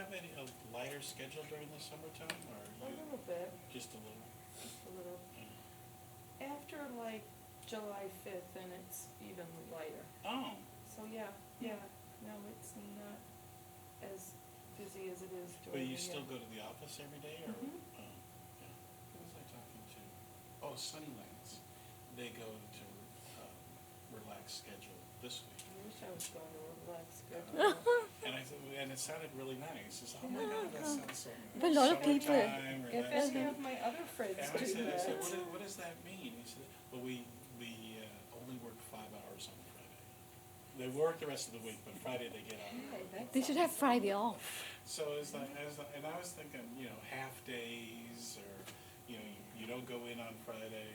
have a lighter schedule during the summertime, or A little bit, just a little? just a little. Yeah. After like July 5th, then it's even lighter. Oh, So yeah, no, it's not as busy as it is but during the you year. still go to the office every day, or? Mhm. Oh, yeah. Who was I talking to? Oh, Sunnylands. They go to relaxed schedule this week. I wish I was going to a relaxed schedule. And I said, and it sounded really nice. It's, oh my God, that sounds so nice. But a lot of people- Summertime, If relaxed. any of my other friends And I do said, that. what does that mean? He said, well, we only work 5 hours on Friday. They work the rest of the week, but Friday they get Hey, out. that's They should have Friday off. So it's like, and I was thinking, half days, or, you don't go in on Friday.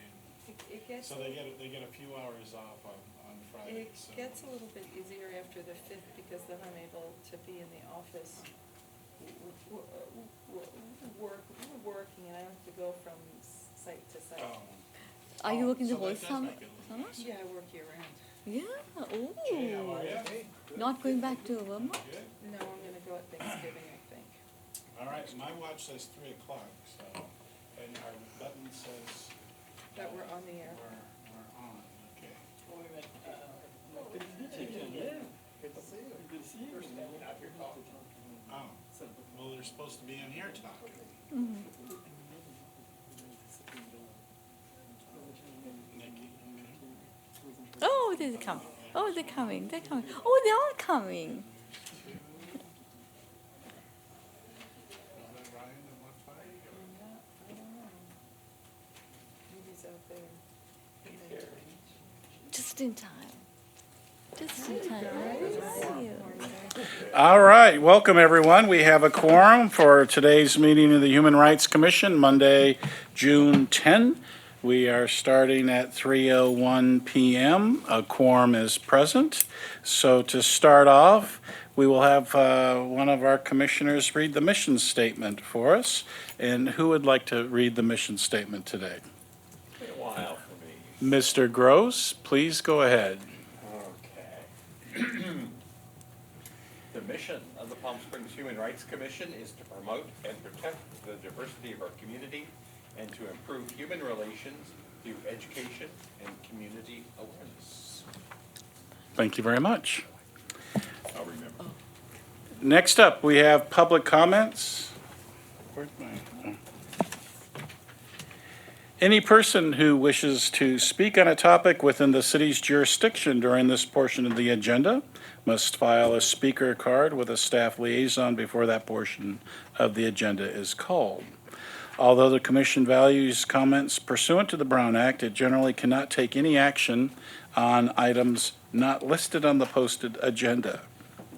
It gets, So they get a few hours off on Friday. it So. gets a little bit easier after the 5th, because then I'm able to be in the office working, and I don't have to go from site to site. Oh. Are you Oh, working the so whole that does summer? make it a little nicer. Yeah, I work year round. Yeah, Jay, how are ooh. ya? Not going back to Vermont? Good. No, I'm gonna go at Thanksgiving, I think. All right, my watch says 3 o'clock, so, and our button says. That we're on the air. We're on, okay. Oh, well, they're supposed to be in here talking. Mhm. Nikki, okay. Oh, they're coming. Oh, they're coming. They're coming. Oh, they're all coming. Is that Ryan that walked by? I don't know. Maybe he's out there. Just in time. Just in time. See you. All right, welcome everyone. We have a quorum for today's meeting of the Human Rights Commission, Monday, June 10. We are starting at 3:01 p.m. A quorum is present. So to start off, we will have one of our commissioners read the mission statement for us. And who would like to read the mission statement today? Been a while for me. Mr. Gross, please go ahead. Okay. The mission of the Palm Springs Human Rights Commission is to promote and protect the diversity of our community and to improve human relations through education and community awareness. Thank you very much. I'll remember. Next up, we have public comments. Where's my? Any person who wishes to speak on a topic within the city's jurisdiction during this portion of the agenda must file a speaker card with a staff liaison before that portion of the agenda is called. Although the commission values comments pursuant to the Brown Act, it generally cannot take any action on items not listed on the posted agenda.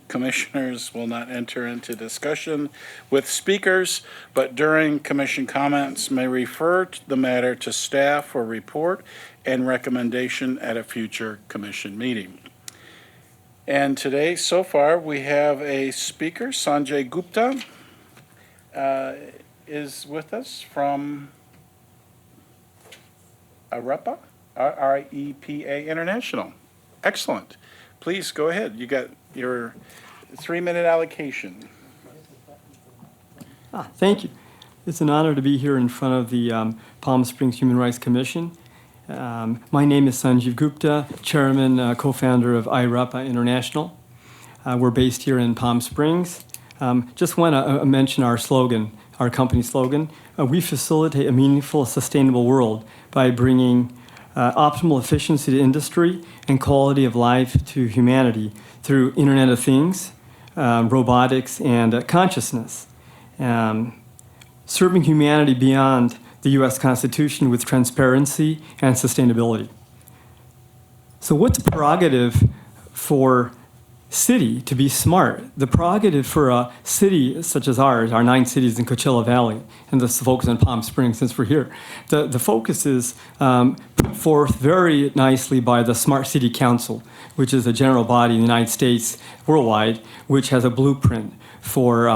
Commissioners will not enter into discussion with speakers, but during commission comments may refer to the matter to staff for report and recommendation at a future commission meeting. And today, so far, we have a speaker, Sanjay Gupta, is with us from REPA, REPA International. Excellent. Please go ahead. You got your 3-minute allocation. Thank you. It's an honor to be here in front of the Palm Springs Human Rights Commission. My name is Sanjeev Gupta, chairman, co-founder of IREPA International. We're based here in Palm Springs. Just want to mention our slogan, our company slogan. We facilitate a meaningful, sustainable world by bringing optimal efficiency to industry and quality of life to humanity through Internet of Things, robotics, and consciousness. Serving humanity beyond the U.S. Constitution with transparency and sustainability. So what's the prerogative for city to be smart? The prerogative for a city such as ours, our 9 cities in Coachella Valley, and the focus on Palm Springs since we're here, the focus is put forth very nicely by the Smart City Council, which is a general body in the United States worldwide, which has a blueprint for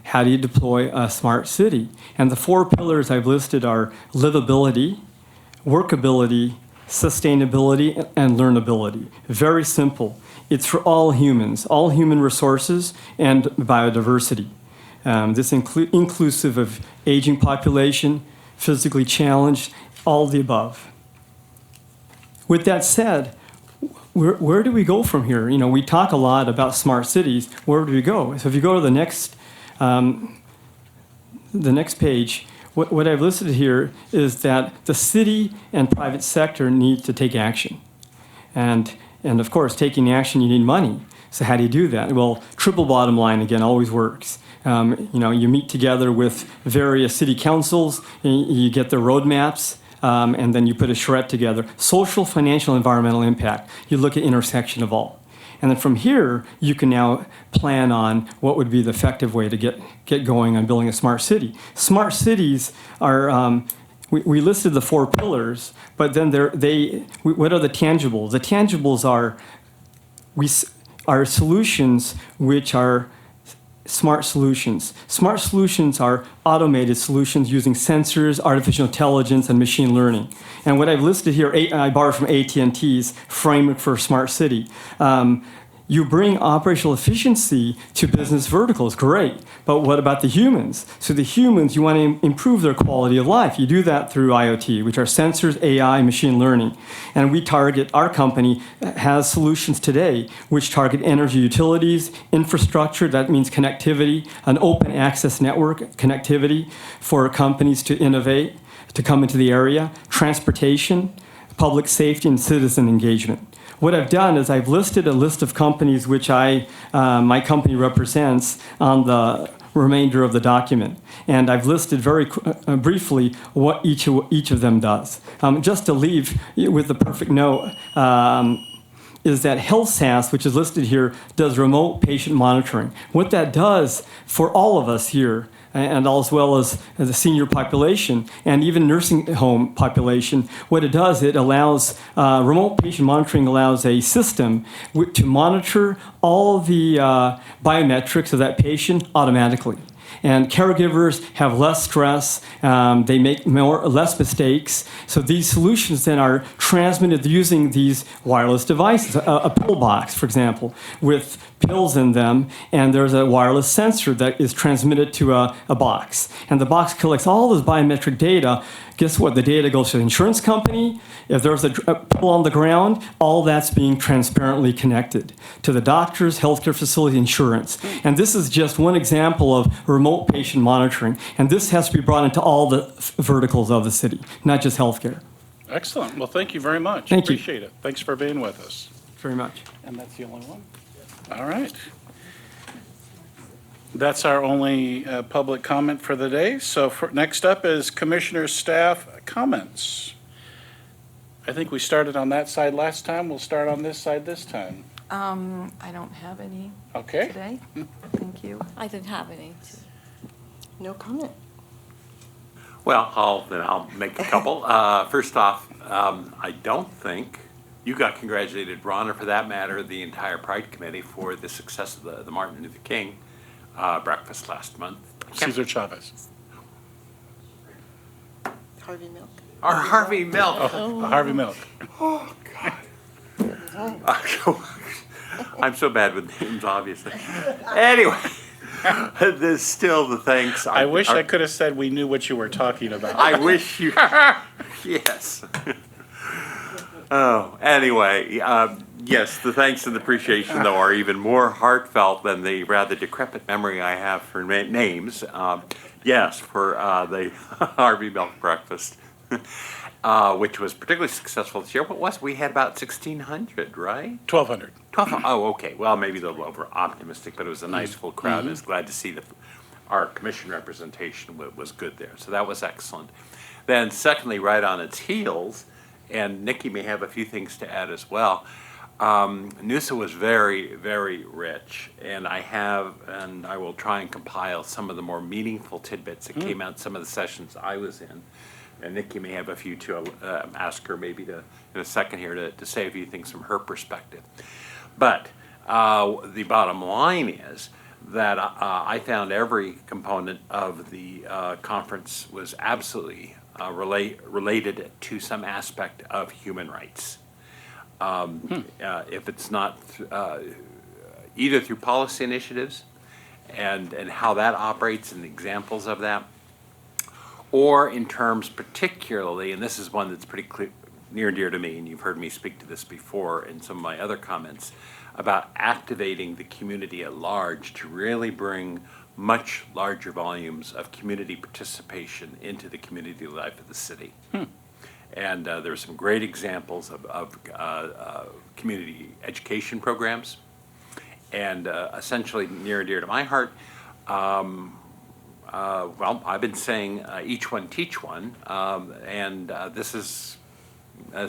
how do you deploy a smart city. And the 4 pillars I've listed are livability, workability, sustainability, and learnability. Very simple. It's for all humans, all human resources, and biodiversity. This inclusive of aging population, physically challenged, all the above. With that said, where do we go from here? You know, we talk a lot about smart cities. Where do we go? So if you go to the next page, what I've listed here is that the city and private sector need to take action. And of course, taking action, you need money. So how do you do that? Well, triple bottom line, again, always works. You know, you meet together with various city councils, you get their roadmaps, and then you put a charrette together. Social, financial, environmental impact. You look at intersection of all. And then from here, you can now plan on what would be the effective way to get going on building a smart city. Smart cities are, we listed the 4 pillars, but then what are the tangibles? The tangibles are solutions which are smart solutions. Smart solutions are automated solutions using sensors, artificial intelligence, and machine learning. And what I've listed here, I borrowed from AT&T's framework for a smart city. You bring operational efficiency to business verticals, great. But what about the humans? So the humans, you want to improve their quality of life. You do that through IoT, which are sensors, AI, machine learning. And we target, our company has solutions today which target energy utilities, infrastructure, that means connectivity, an open access network connectivity for companies to innovate, to come into the area, transportation, public safety, and citizen engagement. What I've done is I've listed a list of companies which my company represents on the remainder of the document. And I've listed very briefly what each of them does. Just to leave with the perfect note, is that HealthSAS, which is listed here, does remote patient monitoring. What that does for all of us here, and as well as the senior population and even nursing home population, what it does, it allows, remote patient monitoring allows a system to monitor all the biometrics of that patient automatically. And caregivers have less stress, they make less mistakes. So these solutions then are transmitted using these wireless devices, a pill box, for example, with pills in them, and there's a wireless sensor that is transmitted to a box. And the box collects all this biometric data. Guess what? The data goes to the insurance company. If there's a pill on the ground, all that's being transparently connected to the doctors, healthcare facility, insurance. And this is just one example of remote patient monitoring. And this has to be brought into all the verticals of the city, not just healthcare. Excellent. Well, thank you very much. Thank you. Appreciate it. Thanks for being with us. Very much. And that's the only one? All right. That's our only public comment for the day. So next up is Commissioner Staff comments. I think we started on that side last time. We'll start on this side this time. I don't have any Okay? today. Thank you. I didn't have any. No comment. Well, I'll make a couple. First off, I don't think you got congratulated, Ron, or for that matter, the entire Pride Committee for the success of the Martin Luther King breakfast last month. Cesar Chavez. Harvey Milk. Or Harvey Milk. Harvey Milk. Oh, God. I'm so bad with names, obviously. Anyway, there's still the thanks. I wish I could have said we knew what you were talking about. I wish you. Yes. Oh, anyway, yes, the thanks and the appreciation, though, are even more heartfelt than the rather decrepit memory I have for names. Yes, for the Harvey Milk Breakfast, which was particularly successful this year. What was it? We had about 1,600, right? 1,200. 12. Oh, okay. Well, maybe a little over optimistic, but it was a nice full crowd. I was glad to see that our commission representation was good there. So that was excellent. Then secondly, right on its heels, and Nikki may have a few things to add as well, Noosa was very, very rich. And I will try and compile some of the more meaningful tidbits that came out in some of the sessions I was in. And Nikki may have a few to ask her maybe in a second here to say a few things from her perspective. But the bottom line is that I found every component of the conference was absolutely related to some aspect of human rights. If it's not either through policy initiatives and how that operates and examples of that. Or in terms particularly, and this is one that's pretty clear, near and dear to me, and you've heard me speak to this before in some of my other comments, about activating the community at large to really bring much larger volumes of community participation into the community life of the city. And there's some great examples of community education programs. And essentially near and dear to my heart, well, I've been saying each one teach one, and this is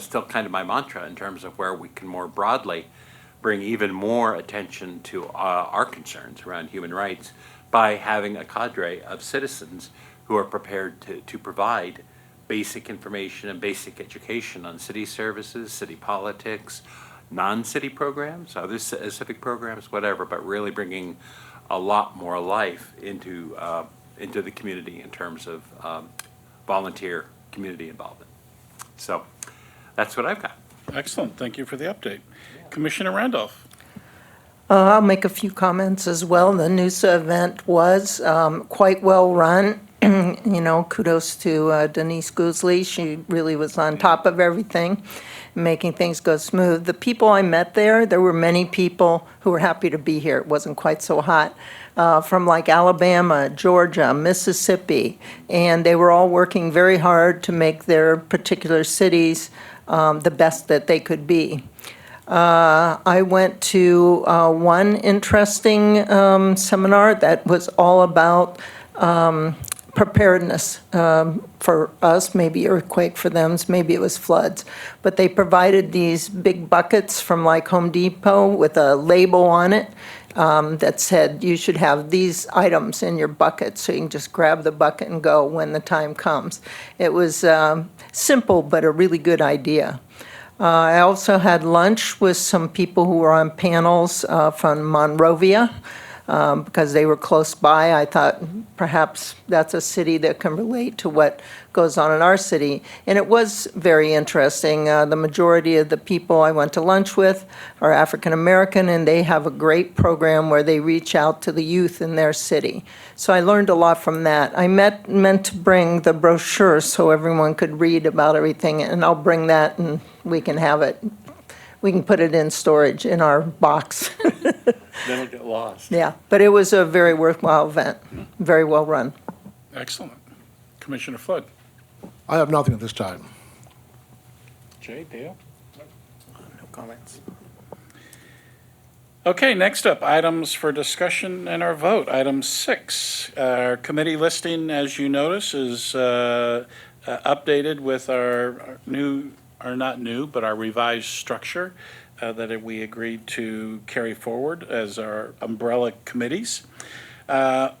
still kind of my mantra in terms of where we can more broadly bring even more attention to our concerns around human rights by having a cadre of citizens who are prepared to provide basic information and basic education on city services, city politics, non-city programs, other civic programs, whatever, but really bringing a lot more life into the community in terms of volunteer community involvement. So that's what I've got. Excellent. Thank you for the update. Commissioner Randolph. I'll make a few comments as well. The NUSA event was quite well run. You know, kudos to Denise Goosley. She really was on top of everything, making things go smooth. The people I met there were many people who were happy to be here. It wasn't quite so hot. From like Alabama, Georgia, Mississippi, and they were all working very hard to make their particular cities the best that they could be. I went to one interesting seminar that was all about preparedness for us, maybe earthquake for them, maybe it was floods. But they provided these big buckets from like Home Depot with a label on it that said you should have these items in your bucket so you can just grab the bucket and go when the time comes. It was simple, but a really good idea. I also had lunch with some people who were on panels from Monrovia because they were close by. I thought perhaps that's a city that can relate to what goes on in our city. And it was very interesting. The majority of the people I went to lunch with are African American, and they have a great program where they reach out to the youth in their city. So I learned a lot from that. I meant to bring the brochure so everyone could read about everything, and I'll bring that and we can have it. We can put it in storage in our box. Then it'll get lost. Yeah, but it was a very worthwhile event, very well run. Excellent. Commissioner Flood. I have nothing at this time. Jay, Dale? No comments. Okay, next up, items for discussion and our vote. Item 6, our committee listing, as you notice, is updated with our new, or not new, but our revised structure that we agreed to carry forward as our umbrella committees. So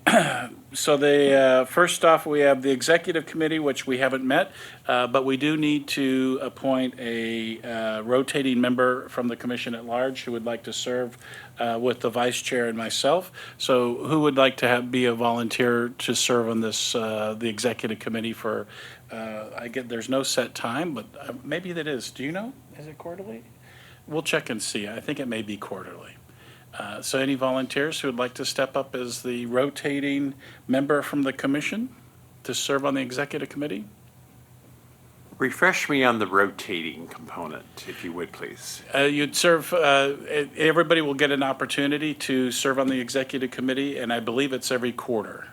first off, we have the executive committee, which we haven't met, but we do need to appoint a rotating member from the commission at large who would like to serve with the vice chair and myself. So who would like to be a volunteer to serve on this, the executive committee for, there's no set time, but maybe that is. Do you know? Is it quarterly? We'll check and see. I think it may be quarterly. So any volunteers who would like to step up as the rotating member from the commission to serve on the executive committee? Refresh me on the rotating component, if you would, please. You'd serve, everybody will get an opportunity to serve on the executive committee, and I believe it's every quarter.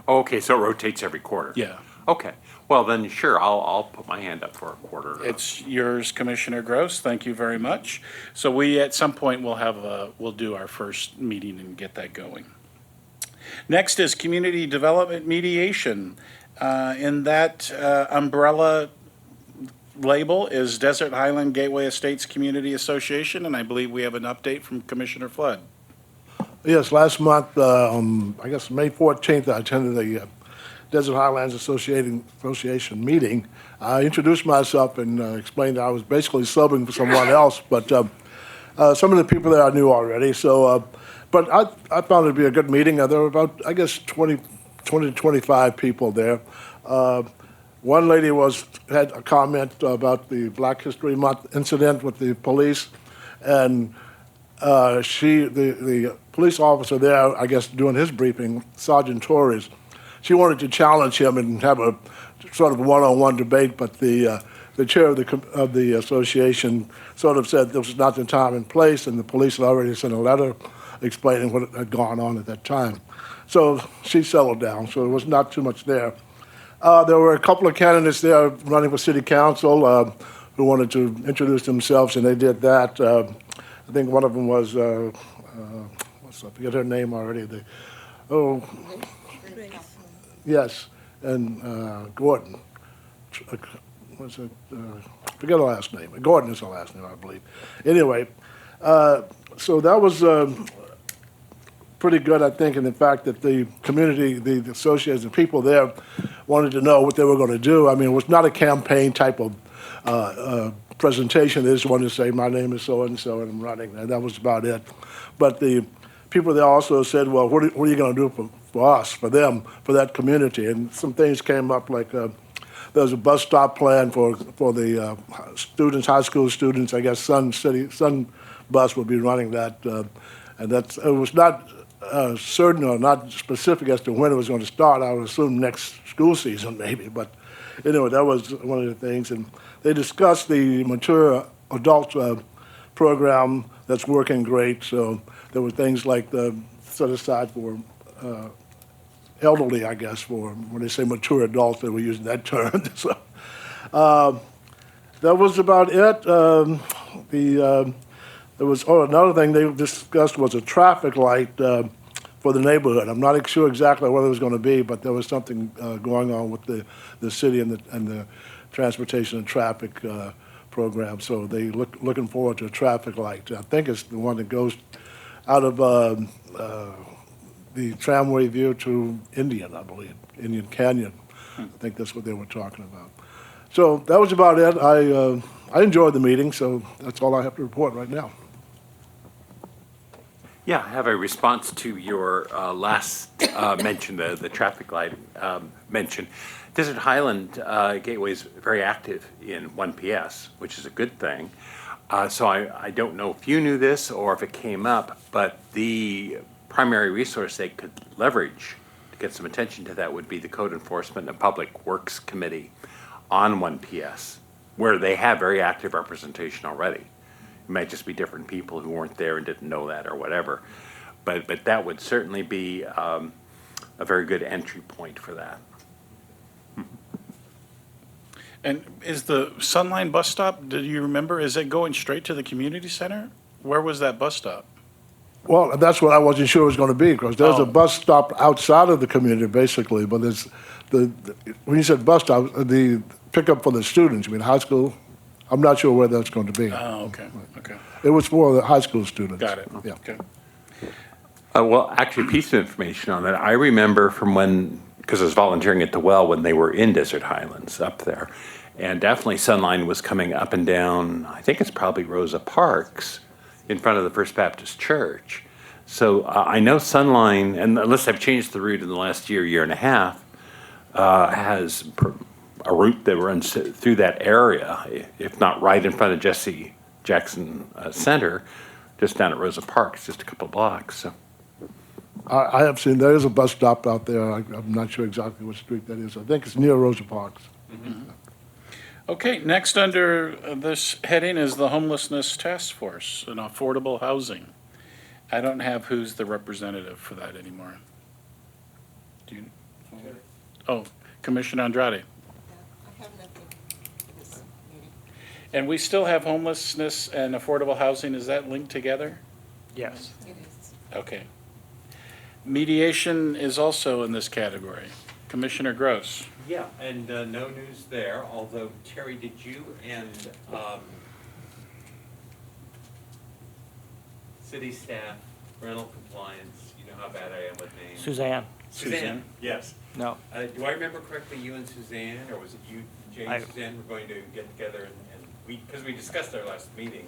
Okay, so it rotates every quarter? Yeah. Okay, well then, sure, I'll put my hand up for a quarter. It's yours, Commissioner Gross. Thank you very much. So we, at some point, we'll do our first meeting and get that going. Next is community development mediation. In that umbrella label is Desert Highland Gateway Estates Community Association, and I believe we have an update from Commissioner Flood. Yes, last month, I guess May 14th, I attended the Desert Highlands Association meeting. I introduced myself and explained that I was basically subbing for someone else, but some of the people there I knew already. So, but I found it to be a good meeting. There were about, I guess, 20 to 25 people there. One lady had a comment about the Black History Month incident with the police, and the police officer there, I guess, doing his briefing, Sergeant Torres, she wanted to challenge him and have a sort of one-on-one debate, but the chair of the association sort of said this was not the time and place, and the police had already sent a letter explaining what had gone on at that time. So she settled down, so there was not too much there. There were a couple of candidates there running for city council who wanted to introduce themselves, and they did that. I think one of them was, I forget her name already. Yes, and Gordon. What's it? Forget her last name. Gordon is her last name, I believe. Anyway, so that was pretty good, I think, in the fact that the community, the associates, the people there wanted to know what they were going to do. I mean, it was not a campaign type of presentation. They just wanted to say, my name is so-and-so, and I'm running, and that was about it. But the people there also said, well, what are you going to do for us, for them, for that community? And some things came up like there was a bus stop plan for the students, high school students. I guess Sun Bus would be running that, and it was not certain or not specific as to when it was going to start. I would assume next school season maybe, but anyway, that was one of the things. And they discussed the mature adult program that's working great. So there were things like the set aside for elderly, I guess, for when they say mature adults, they were using that term. So that was about it. There was another thing they discussed was a traffic light for the neighborhood. I'm not sure exactly what it was going to be, but there was something going on with the city and the transportation and traffic program. So they looking forward to a traffic light. I think it's the one that goes out of the tramway view to Indian, I believe, Indian Canyon. I think that's what they were talking about. So that was about it. I enjoyed the meeting, so that's all I have to report right now. Yeah, I have a response to your last mention, the traffic light mention. Desert Highland Gateway is very active in 1PS, which is a good thing. So I don't know if you knew this or if it came up, but the primary resource they could leverage to get some attention to that would be the Code Enforcement and Public Works Committee on 1PS, where they have very active representation already. It might just be different people who weren't there and didn't know that or whatever. But that would certainly be a very good entry point for that. And is the Sunline bus stop, do you remember, is it going straight to the community center? Where was that bus stop? Well, that's what I wasn't sure it was going to be, because there's a bus stop outside of the community, basically, but it's when you said bus stop, the pickup for the students, you mean high school? I'm not sure where that's going to be. Oh, okay, okay. It was for the high school students. Got it. Yeah. Okay. Well, actually, a piece of information on that. I remember from when, because I was volunteering at the well when they were in Desert Highlands up there. And definitely Sunline was coming up and down, I think it's probably Rosa Parks, in front of the First Baptist Church. So I know Sunline, and unless they've changed the route in the last year and a half, has a route that runs through that area, if not right in front of Jesse Jackson Center, just down at Rosa Parks, just a couple of blocks. So. I have seen, there is a bus stop out there. I'm not sure exactly what street that is. I think it's near Rosa Parks. Mm-hmm. Okay, next under this heading is the Homelessness Task Force and Affordable Housing. I don't have who's the representative for that anymore. Do you? Oh, Commissioner Andrade. I have nothing for this meeting. And we still have homelessness and affordable housing, is that linked together? Yes. It is. Okay. Mediation is also in this category. Commissioner Gross. Yeah, and no news there, although Terry, did you and city staff, rental compliance, you know how bad I am with names. Suzanne? Suzanne? Yes. No. Do I remember correctly, you and Suzanne, or was it you, Jane, I- Suzanne, were going to get together and we, because we discussed our last meeting,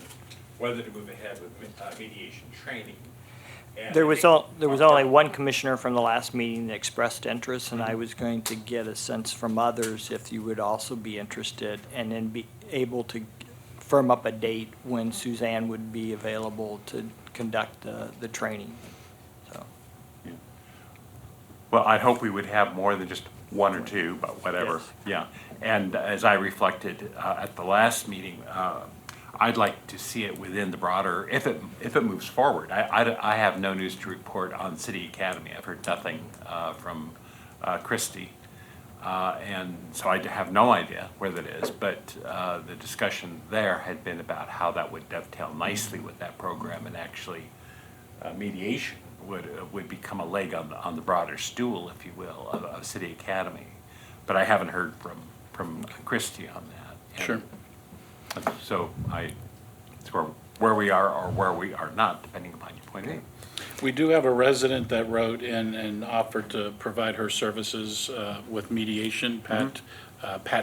whether to move ahead with mediation training. And There I was think- there was only one commissioner from the last meeting that expressed interest, and I was going to get a sense from others if you would also be interested, and then be able to firm up a date when Suzanne would be available to conduct the training. So, Well, I'd hope we would have more than just one or two, but whatever, Yes. yeah. And as I reflected at the last meeting, I'd like to see it within the broader, if it moves forward. I have no news to report on City Academy. I've heard nothing from Christie. And so I have no idea where that is, but the discussion there had been about how that would dovetail nicely with that program, and actually mediation would become a leg on the broader stool, if you will, of City Academy. But I haven't heard from Christie on that. Sure. So it's where we are or where we are not, depending upon your point of view. We do have a resident that wrote in and offered to provide her services with mediation, Pat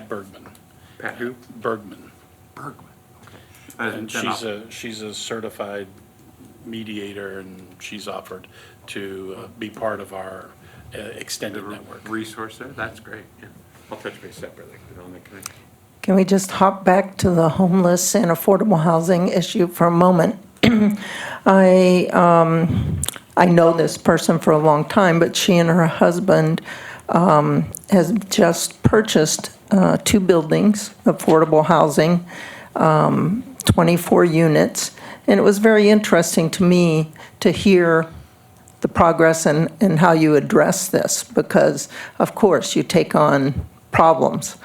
Bergman. Pat who? Bergman. Bergman. And she's a certified mediator, and she's offered to be part of our extended network. Resource there, that's great, yeah. I'll touch base separately, but I'll make connection. Can we just hop back to the homeless and affordable housing issue for a moment? I know this person for a long time, but she and her husband has just purchased 2 buildings, affordable housing, 24 units. And it was very interesting to me to hear the progress and how you address this, because, of course, you take on problems.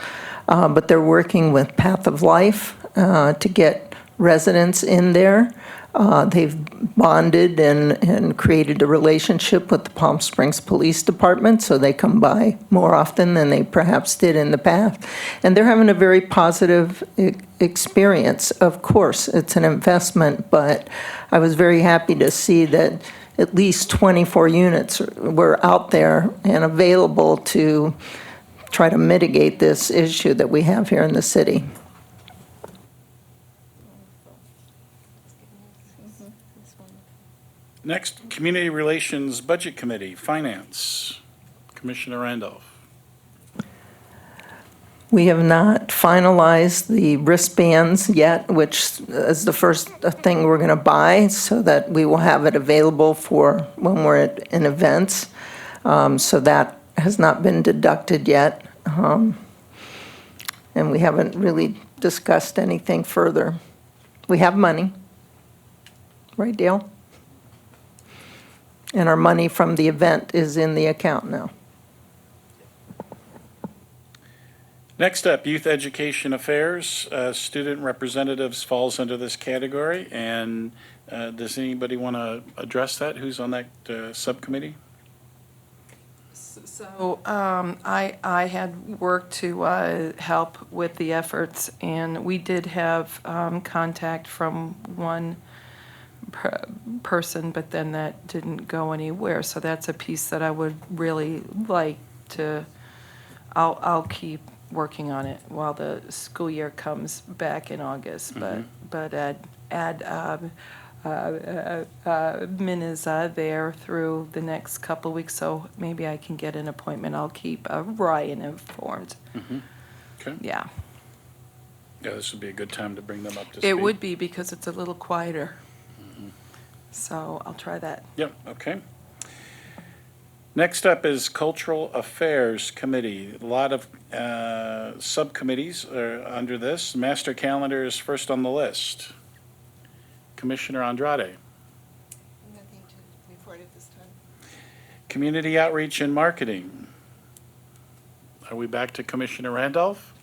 But they're working with Path of Life to get residents in there. They've bonded and created a relationship with the Palm Springs Police Department, so they come by more often than they perhaps did in the past. And they're having a very positive experience. Of course, it's an investment, but I was very happy to see that at least 24 units were out there and available to try to mitigate this issue that we have here in the city. Next, Community Relations Budget Committee, Finance. Commissioner Randolph. We have not finalized the wristbands yet, which is the first thing we're going to buy, so that we will have it available for when we're in events. So that has not been deducted yet. And we haven't really discussed anything further. We have money. Right, Dale? And our money from the event is in the account now. Next up, Youth Education Affairs. Student Representatives falls under this category. And does anybody want to address that? Who's on that subcommittee? So I had worked to help with the efforts, and we did have contact from one person, but then that didn't go anywhere. So that's a piece that I would really like to, I'll keep working on it while the school year comes back in August. But Min is there through the next couple of weeks, so maybe I can get an appointment. I'll keep Ryan informed. Okay. Yeah, Yeah, this would be a good time to bring them up to speed. it would be because it's a little quieter. So I'll try that. Yep, okay. Next up is Cultural Affairs Committee. A lot of subcommittees are under this. Master Calendar is first on the list. Commissioner Andrade. Nothing to report at this time. Community Outreach and Marketing. Are we back to Commissioner Randolph?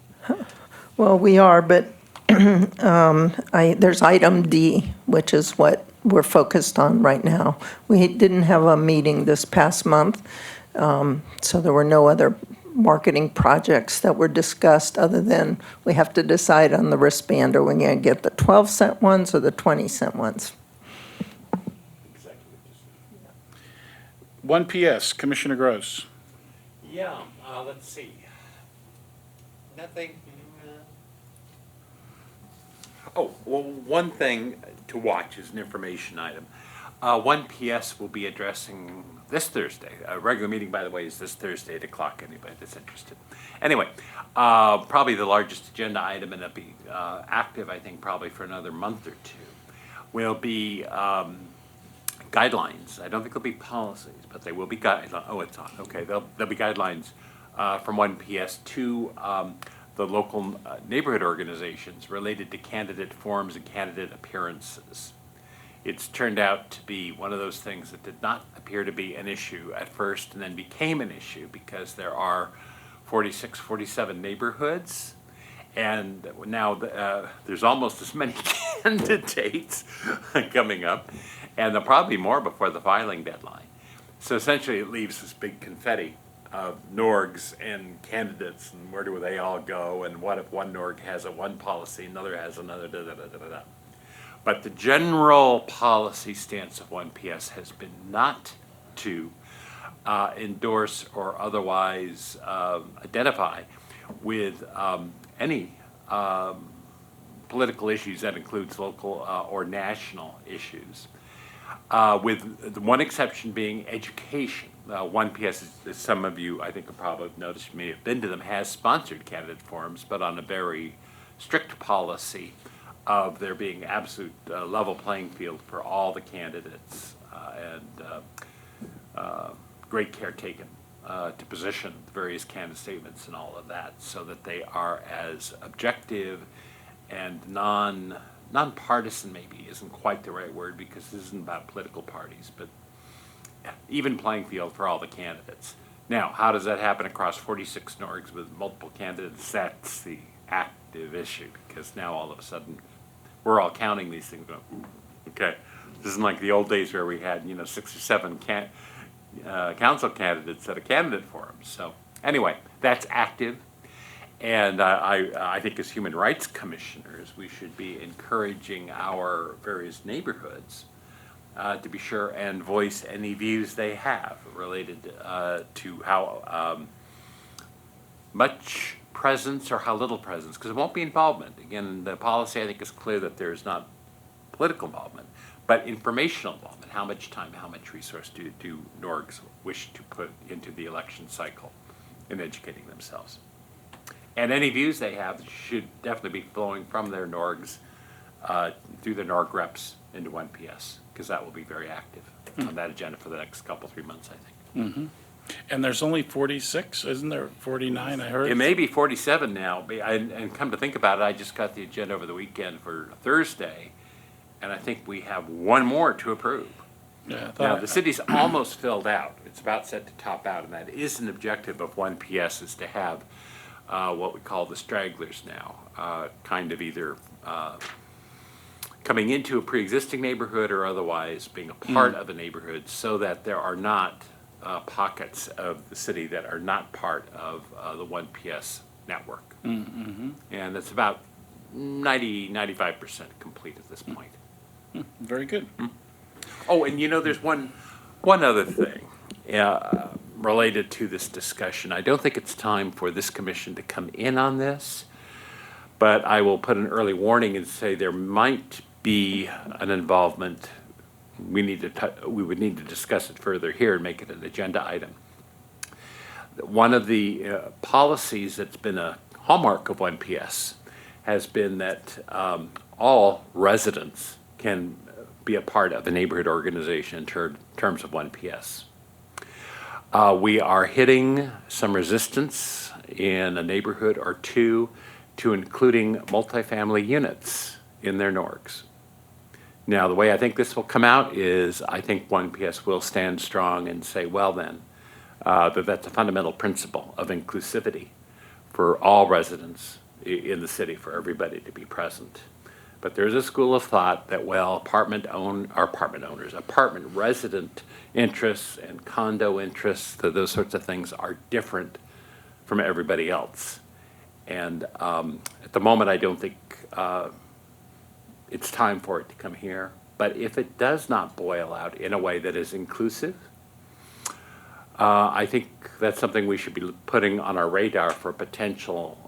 Well, we are, but there's item D, which is what we're focused on right now. We didn't have a meeting this past month, so there were no other marketing projects that were discussed other than we have to decide on the wristband. Are we going to get the 12-cent ones or the 20-cent ones? 1 PS, Commissioner Gross. Yeah, let's see. Nothing. Oh, well, one thing to watch is an information item. 1PS will be addressing this Thursday. A regular meeting, by the way, is this Thursday at 8 o'clock, anybody that's interested. Anyway, probably the largest agenda item, and it'll be active, I think, probably for another month or two, will be guidelines. I don't think there'll be policies, but they will be guidelines. Oh, it's on. Okay, there'll be guidelines from 1PS to the local neighborhood organizations related to candidate forms and candidate appearances. It's turned out to be one of those things that did not appear to be an issue at first and then became an issue because there are 46, 47 neighborhoods. And now there's almost as many candidates coming up, and there'll probably be more before the filing deadline. So essentially it leaves this big confetti of NORGs and candidates, and where do they all go, and what if one NORG has one policy, another has another, da da da da da. But the general policy stance of 1PS has been not to endorse or otherwise identify with any political issues that includes local or national issues, with the one exception being education. 1PS, as some of you I think have probably noticed, may have been to them, has sponsored candidate forums, but on a very strict policy of there being absolute level playing field for all the candidates and great care taken to position the various candidate statements and all of that so that they are as objective and nonpartisan maybe isn't quite the right word because this isn't about political parties, but even playing field for all the candidates. Now, how does that happen across 46 NORGs with multiple candidates? That's the active issue because now all of a sudden we're all counting these things. Okay, this isn't like the old days where we had 6 or 7 council candidates at a candidate forum. So anyway, that's active, and I think as human rights commissioners, we should be encouraging our various neighborhoods to be sure and voice any views they have related to how much presence or how little presence, because it won't be involvement. Again, the policy I think is clear that there's not political involvement, but informational involvement. How much time, how much resource do NORGs wish to put into the election cycle in educating themselves? And any views they have should definitely be flowing from their NORGs through their NORG reps into 1PS, because that will be very active on that agenda for the next couple, 3 months, I think. And there's only 46, isn't there? 49, I heard. It may be 47 now, and come to think about it, I just got the agenda over the weekend for Thursday, and I think we have one more to approve. Yeah, Now, the city's almost filled out. It's about set to top out, and that is an objective of 1PS, is to have what we call the stragglers now, kind of either coming into a pre-existing neighborhood or otherwise being a part of a neighborhood so that there are not pockets of the city that are not part of the 1PS network. And it's about 95% complete at this point. Very good. Oh, and there's one other thing related to this discussion. I don't think it's time for this commission to come in on this, but I will put an early warning and say there might be an involvement. We would need to discuss it further here and make it an agenda item. One of the policies that's been a hallmark of 1PS has been that all residents can be a part of a neighborhood organization in terms of 1PS. We are hitting some resistance in a neighborhood or two to including multifamily units in their NORGs. Now, the way I think this will come out is I think 1PS will stand strong and say, well then, that's a fundamental principle of inclusivity for all residents in the city, for everybody to be present. But there's a school of thought that, well, apartment resident interests and condo interests, those sorts of things are different from everybody else. And at the moment, I don't think it's time for it to come here. But if it does not boil out in a way that is inclusive, I think that's something we should be putting on our radar for a potential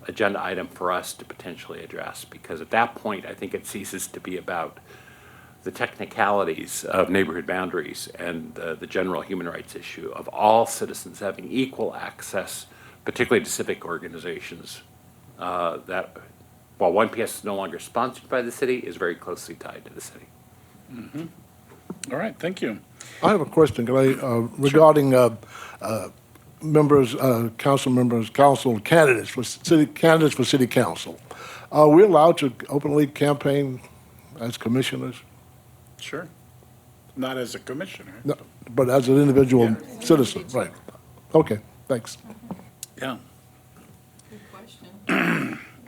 agenda item for us to potentially address. Because at that point, I think it ceases to be about the technicalities of neighborhood boundaries and the general human rights issue of all citizens having equal access, particularly to civic organizations, that while 1PS is no longer sponsored by the city, is very closely tied to the city. All right, thank you. I have a question, regarding members, council members, council candidates for city council. Are we allowed to openly campaign as commissioners? Sure. Not as a commissioner. No, but as an individual Yeah. citizen, right? Okay, thanks. Yeah.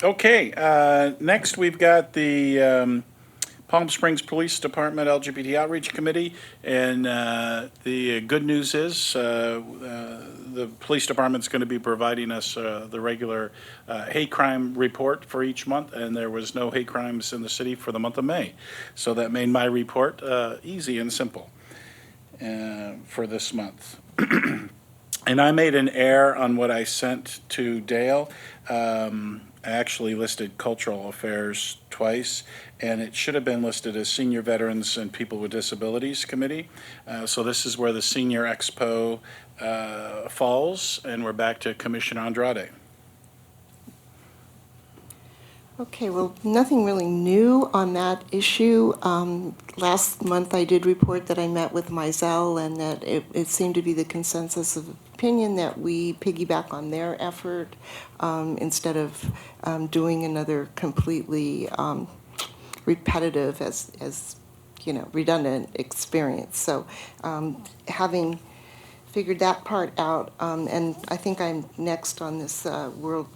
Okay, next we've got the Palm Springs Police Department LGBT Outreach Committee, and the good news is the police department's going to be providing us the regular hate crime report for each month, and there was no hate crimes in the city for the month of May. So that made my report easy and simple for this month. And I made an error on what I sent to Dale. I actually listed cultural affairs twice, and it should have been listed as Senior Veterans and People with Disabilities Committee. So this is where the Senior Expo falls, and we're back to Commissioner Andrade. Okay, well, nothing really new on that issue. Last month, I did report that I met with Mizell, and that it seemed to be the consensus of opinion that we piggyback on their effort instead of doing another completely repetitive, as you know, redundant experience. So having figured that part out, and I think I'm next on this World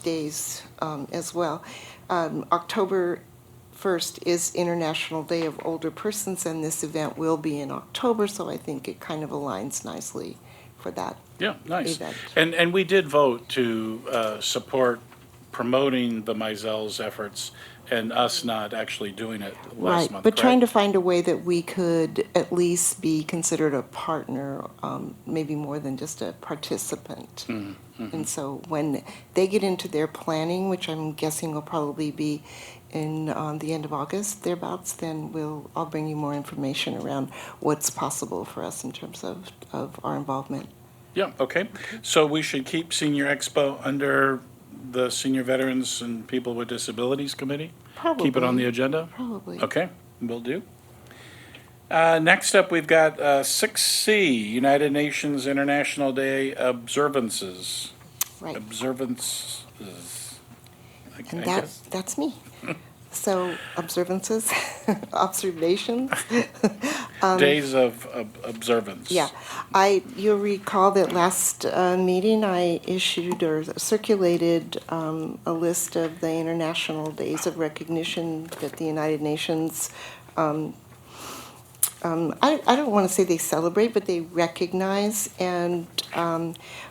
Days as well. October 1st is International Day of Older Persons, and this event will be in October, so I think it kind of aligns nicely for that Yeah, nice. event. And we did vote to support promoting the Mizel's efforts and us not actually doing it last Right, month, but trying to correct? find a way that we could at least be considered a partner, maybe more than just a participant. And so when they get into their planning, which I'm guessing will probably be in the end of August, thereabouts, then I'll bring you more information around what's possible for us in terms of our involvement. Yeah, okay. So we should keep Senior Expo under the Senior Veterans and People with Disabilities Committee? Keep it on the agenda? Probably. Okay, will do. Next up, we've got 6C, United Nations International Day Observances. Right. Observances. I And guess. that's me. So observances, observations. Days of observance. Yeah, you'll recall that last meeting, I issued or circulated a list of the international days of recognition that the United Nations, I don't want to say they celebrate, but they recognize. And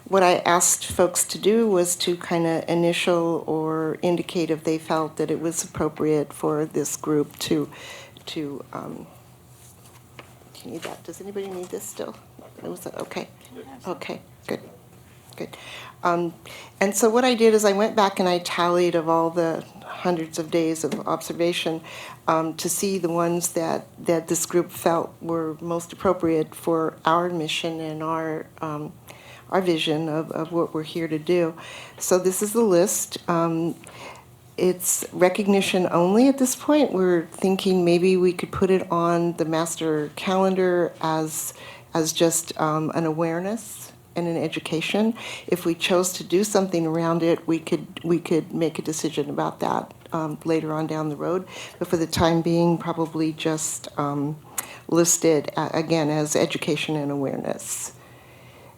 what I asked folks to do was to kind of initial or indicate if they felt that it was appropriate for this group to do you need that? Does anybody need this still? Okay, okay, good. And so what I did is I went back and I tallied of all the hundreds of days of observation to see the ones that this group felt were most appropriate for our mission and our vision of what we're here to do. So this is the list. It's recognition only at this point. We're thinking maybe we could put it on the master calendar as just an awareness and an education. If we chose to do something around it, we could make a decision about that later on down the road. But for the time being, probably just listed again as education and awareness.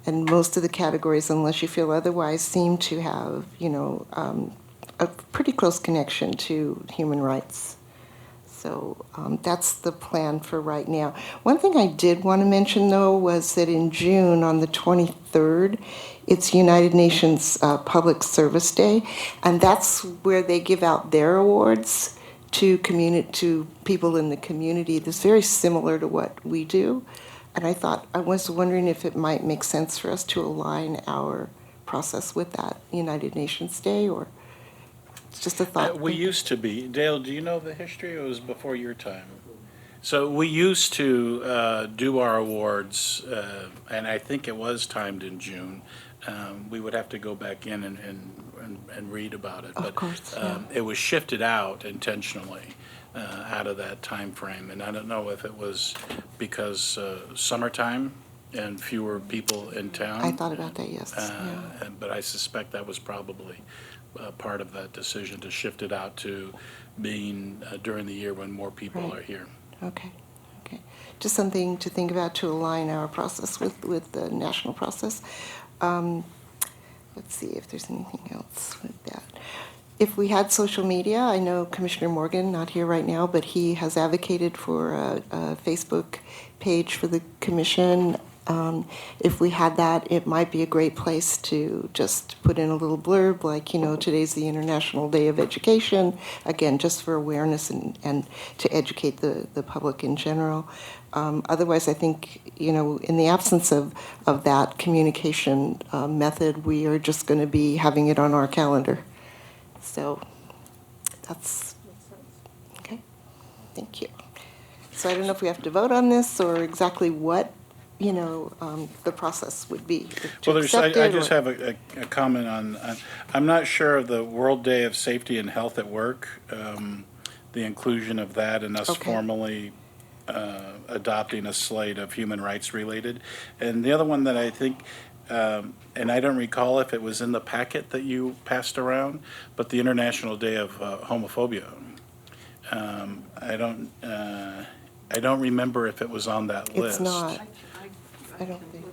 And most of the categories, unless you feel otherwise, seem to have, a pretty close connection to human rights. So that's the plan for right now. One thing I did want to mention, though, was that in June, on the 23rd, it's United Nations Public Service Day, and that's where they give out their awards to people in the community. That's very similar to what we do. And I was wondering if it might make sense for us to align our process with that United Nations Day, or it's just a thought. We used to be. Dale, do you know the history? It was before your time. So we used to do our awards, and I think it was timed in June. We would have to go back in and read about it. Of course, yeah. It was shifted out intentionally out of that time frame, and I don't know if it was because summertime and fewer people in town. I thought about that, yes. Yeah. But I suspect that was probably part of that decision to shift it out to being during the year when more people Right. are here. Okay, okay. Just something to think about to align our process with the national process. Let's see if there's anything else with that. If we had social media, I know Commissioner Morgan, not here right now, but he has advocated for a Facebook page for the commission. If we had that, it might be a great place to just put in a little blurb, like, today's the International Day of Education, again, just for awareness and to educate the public in general. Otherwise, I think, in the absence of that communication method, we are just going to be having it on our calendar. So that's, okay, thank you. So I don't know if we have to vote on this or exactly what, the process would be. To Well, accept I it just or- have a comment on, I'm not sure of the World Day of Safety and Health at Work, the inclusion of that and us Okay. formally adopting a slate of human rights related. And the other one that I think, and I don't recall if it was in the packet that you passed around, but the International Day of Homophobia. I don't remember if it was on that list. It's not. I don't think.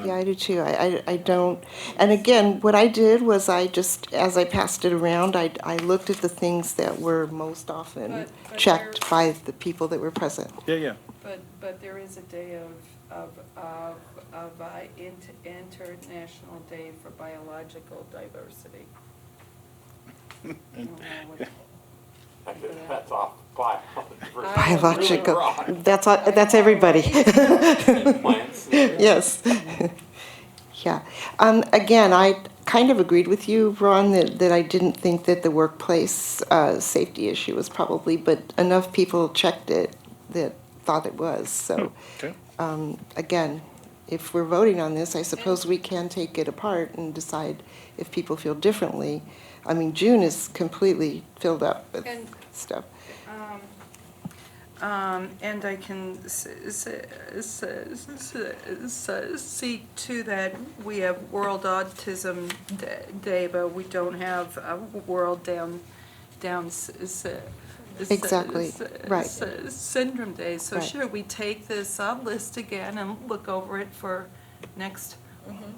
Yeah, I do too. I don't, and again, what I did was as I passed it around, I looked at the things that were most often But checked by the people that were present. Yeah. But there is a day of International Day for Biological Diversity. That's off by. Biological, that's everybody. Yes. Yeah. Again, I kind of agreed with you, Ron, that I didn't think that the workplace safety issue was probably, but enough people checked it that thought it was. So, Okay. again, if we're voting on this, I suppose we can take it apart and decide if people feel differently. I mean, June is completely filled up with And- stuff. And I can see to that we have World Autism Day, but we don't have a World Down Exactly, right. Syndrome Day. So Right. should we take this list again and look over it for next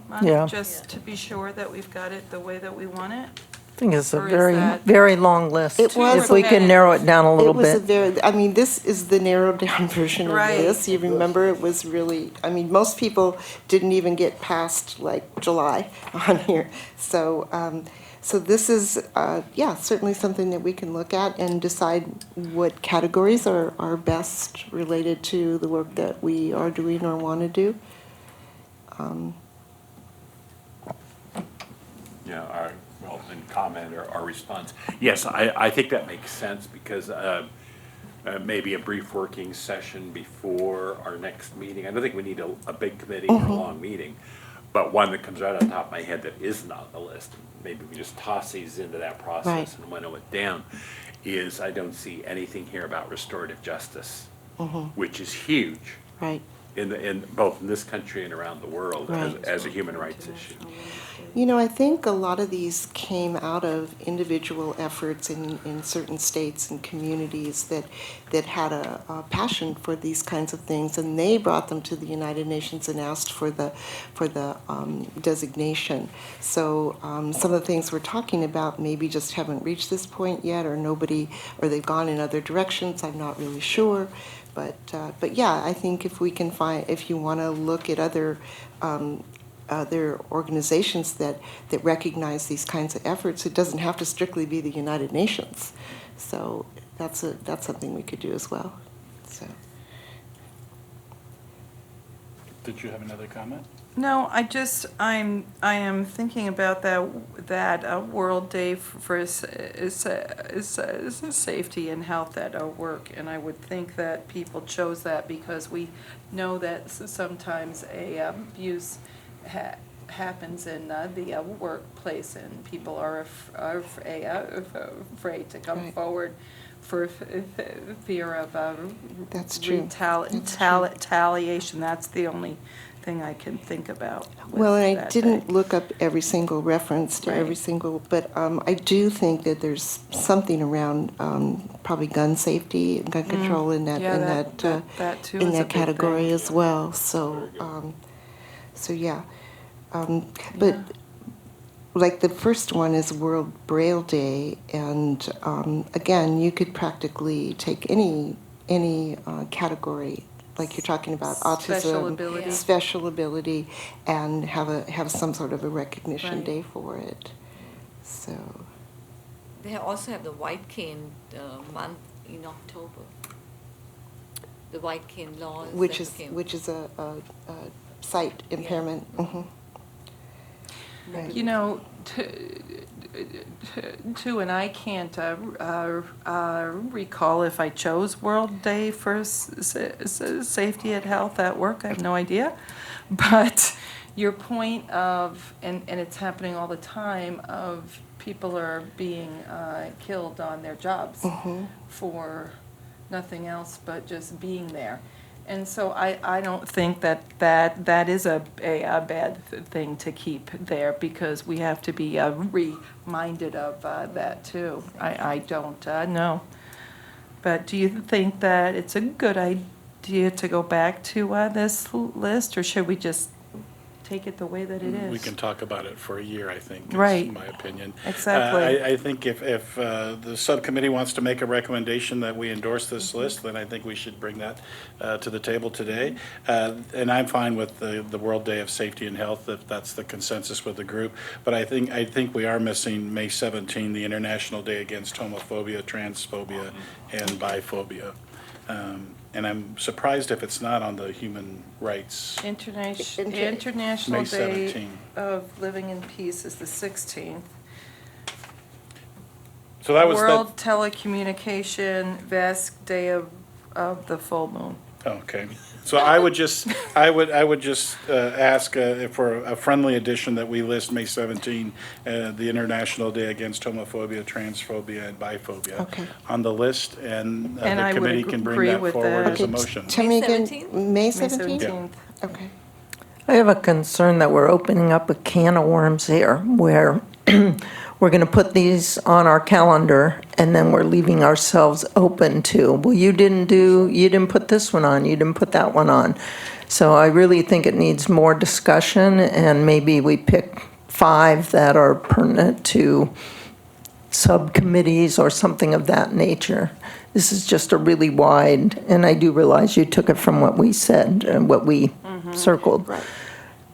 month? Yeah. Just to be sure that we've got it the way that we want it? I think it's a Or is very, that- very long list. It was If we can narrow it down a little It was a bit. very, I mean, this is the narrowed down version of Right. this. You remember, it was really, I mean, most people didn't even get past like July on here. So, so this is, certainly something that we can look at and decide what categories are best related to the work that we are doing or want to do. In comment or response. Yes, I think that makes sense because maybe a brief working session before our next meeting. I don't think we need a big committee or a long meeting, but one that comes right on top of my head that isn't on the list. Maybe we just toss these into that process Right. and winnow it down. Is I don't see anything here about restorative justice, which is huge Right. in both in this country and around the world Right. as a human rights issue. You know, I think a lot of these came out of individual efforts in certain states and communities that had a passion for these kinds of things, and they brought them to the United Nations and asked for the designation. So some of the things we're talking about maybe just haven't reached this point yet, or they've gone in other directions. I'm not really sure. But yeah, I think if you want to look at other organizations that recognize these kinds of efforts, it doesn't have to strictly be the United Nations. So that's something we could do as well. So Did you have another comment? No, I am thinking about that World Day for safety and health at work, and I would think that people chose that because we know that sometimes abuse happens in the workplace, and people are afraid to come Right. forward for fear of That's true. That's true. retaliation. That's the only thing I can think about with Well, and I that didn't day. look up every single reference to every Right. single, but I do think that there's something around probably gun safety and gun control in that, Yeah, in that- that, that too in is a that big category thing. as well, so, so yeah. But, like, the first one is World Braille Day, and again, you could practically take any category, like you're talking about autism. Special ability. Yeah. Special ability, and have some sort of a recognition Right. day for it. So, They also have the White Cane month in October. The White Cane laws. which that is, came- which is a sight impairment. Mhm. Right. You know, too, and I can't recall if I chose World Day for safety and health at work. I have no idea. But your point of, and it's happening all the time, of people are being killed on their jobs for nothing else but just being there. And so I don't think that is a bad thing to keep there, because we have to be reminded of that too. I don't know. But do you think that it's a good idea to go back to this list, or should we just take it the way that it is? We can talk about it for a year, I think, Right. is my opinion. Exactly. I think if the subcommittee wants to make a recommendation that we endorse Mm-hmm. this list, then I think we should bring that to the table today. And I'm fine with the World Day of Safety and Health, if that's the consensus with the group. But I think we are missing May 17, the International Day Against Homophobia, Transphobia, and Biphobia. And I'm surprised if it's not on the human rights. International May Day 17. of Living in Peace is the 16th. So that was World Telecommunication Vast Day of the Full Moon. Okay, so I would just ask for a friendly addition that we list May 17, the International Day Against Homophobia, Transphobia, and Biphobia Okay. on the list, and And the I would committee can bring agree that with forward that. as a Okay, motion. tell me May again, 17th? May May 17th? 17th. Okay. I have a concern that we're opening up a can of worms here, where we're going to put these on our calendar, and then we're leaving ourselves open to, well, you didn't put this one on, you didn't put that one on. So I really think it needs more discussion, and maybe we pick 5 that are pertinent to subcommittees or something of that nature. This is just a really wide, and I do realize you took it from what we said and what we circled. Right.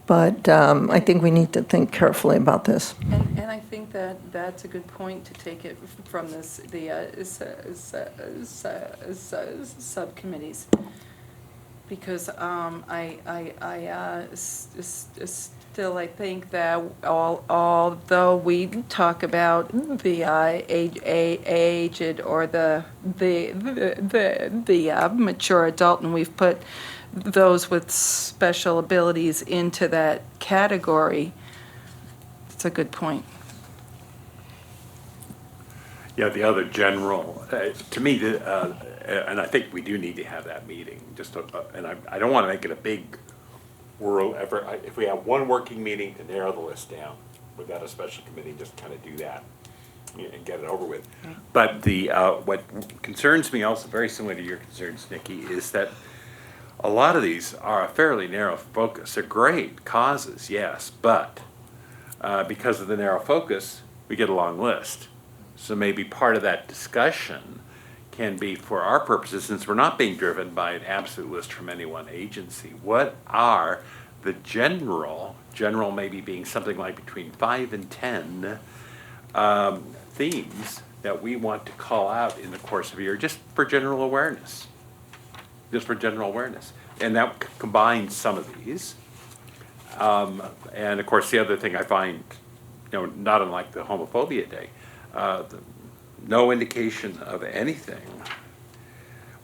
But I think we need to think carefully about this. And I think that's a good point, to take it from the subcommittees. Because still, I think that although we talk about the aged or the mature adult, and we've put those with special abilities into that category, it's a good point. Yeah, the other general, to me, and I think we do need to have that meeting, and I don't want to make it a big world effort. If we have one working meeting to narrow the list down, without a special committee, just kind of do that and get it over with. But what concerns me also, very similar to your concerns, Nikki, is that a lot of these are a fairly narrow focus. They're great causes, yes, but because of the narrow focus, we get a long list. So maybe part of that discussion can be, for our purposes, since we're not being driven by an absolute list from any one agency, what are the general maybe being something like between 5 and 10 themes that we want to call out in the course of a year, just for general awareness. And that combines some of these. And of course, the other thing I find, not unlike the homophobia day, no indication of anything.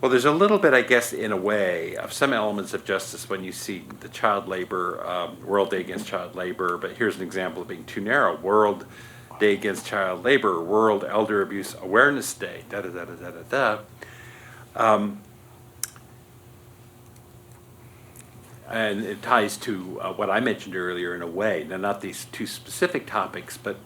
Well, there's a little bit, I guess, in a way, of some elements of justice when you see the child labor, World Day Against Child Labor, but here's an example of being too narrow. World Day Against Child Labor, World Elder Abuse Awareness Day, da-da-da-da-da-da-da. And it ties to what I mentioned earlier in a way. Now, not these two specific topics, but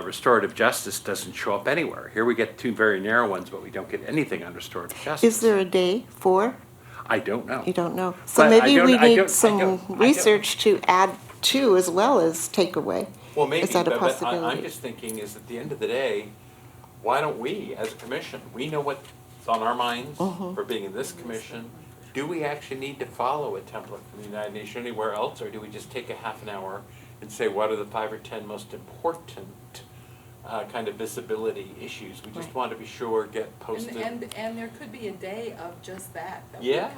restorative justice doesn't show up anywhere. Here we get two very narrow ones, but we don't get anything on restorative justice. Is there a day for? I don't know. You don't know. So But maybe we I need don't- some research to add to as well as take away. Well, maybe, Is that a but I'm possibility? just thinking is at the end of the day, why don't we, as a commission, we know what's on our minds Mm-hmm. for being in this commission. Do we actually need to follow a template from the United Nations anywhere else, or do we just take a half an hour and say, what are the 5 or 10 most important kind of visibility issues? We just Right. want to be sure, get posted. And there could be a day of just that. Yeah.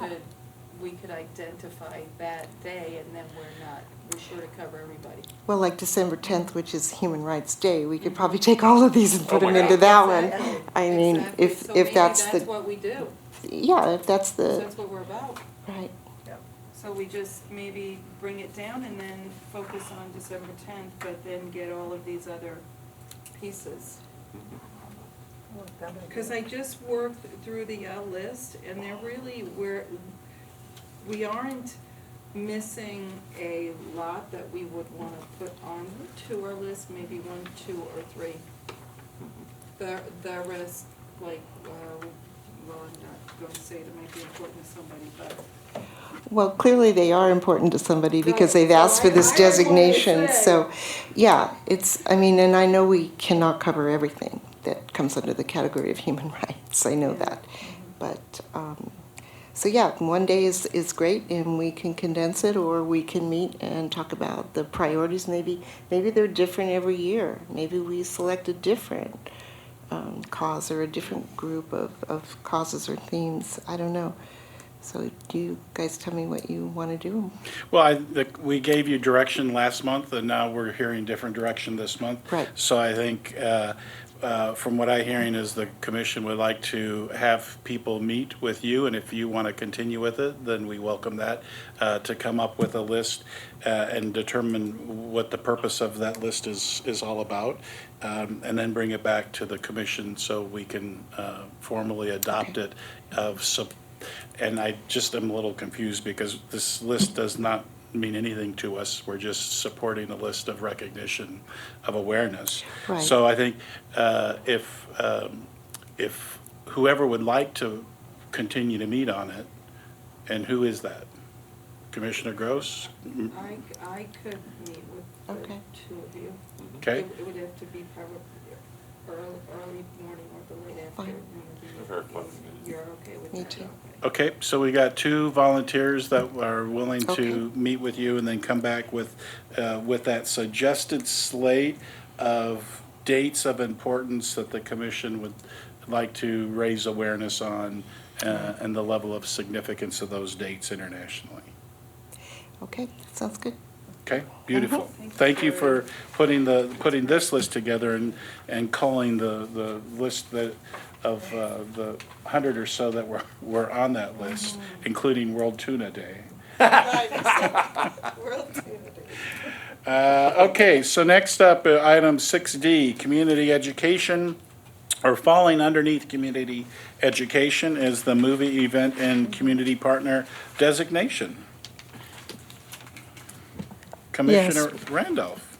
We could identify that day and then we're sure to cover everybody. Well, like December 10th, which is Human Rights Day, we could probably take all of these and put Oh my them into God. that one. I mean, if that's That's the, what we do, yeah, if that's the, that's what we're about. right. So we just maybe bring it down and then focus on December 10th, but then get all of these other pieces. Because I just worked through the list, and they're really, we aren't missing a lot that we would want to put on to our list, maybe 1, 2, or 3. The rest, like, well, I'm not going to say it might be important to somebody, but. Well, clearly they are important to somebody because they've Right. asked for this I was going to designation. say. So, yeah, and I know we cannot cover everything that comes under the category of human rights. I know that. But, so yeah, one day is great and we can condense it, or we can meet and talk about the priorities. Maybe they're different every year. Maybe we select a different cause or a different group of causes or themes. I don't know. So do you guys tell me what you want to do? Well, we gave you direction last month, and now we're hearing different direction this month. Right. So I think, from what I'm hearing, is the commission would like to have people meet with you, and if you want to continue with it, then we welcome that, to come up with a list and determine what the purpose of that list is all about, and then bring it back to the commission so we can formally adopt it and I just am a little confused because this list does not mean anything to us. We're just supporting a list of recognition of awareness. Right. So I think if whoever would like to continue to meet on it, and who is that? Commissioner Gross? I could meet with the Okay. 2 of you. Okay. It would have to be probably early morning or the late Fine. afternoon. Very flexible. You're okay with that? Me too. Okay, so we got 2 volunteers that are willing to Okay. meet with you and then come back with that suggested slate of dates of importance that the commission would like to raise awareness on, and the level of significance of those dates internationally. Okay, sounds good. Okay, beautiful. Thank you for putting this list together and calling the list of the 100 or so that were on that list, including World Tuna Day. Okay, so next up, item 6D, community education, or falling underneath community education, is the movie event and community partner designation. Commissioner Randolph.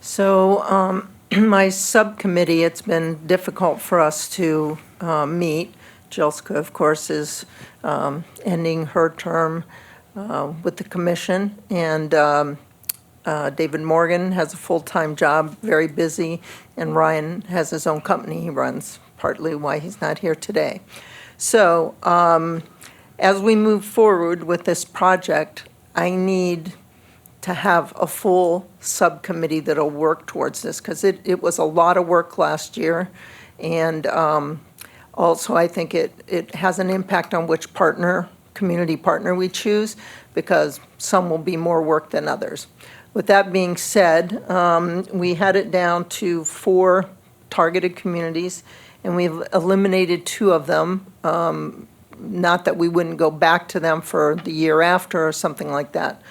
So my subcommittee, it's been difficult for us to meet. Jelska, of course, is ending her term with the commission, and David Morgan has a full-time job, very busy, and Ryan has his own company he runs, partly why he's not here today. So as we move forward with this project, I need to have a full subcommittee that'll work towards this, because it was a lot of work last year. And also, I think it has an impact on which community partner we choose, because some will be more work than others. With that being said, we had it down to 4 targeted communities, and we've eliminated 2 of them. Not that we wouldn't go back to them for the year after or something like that.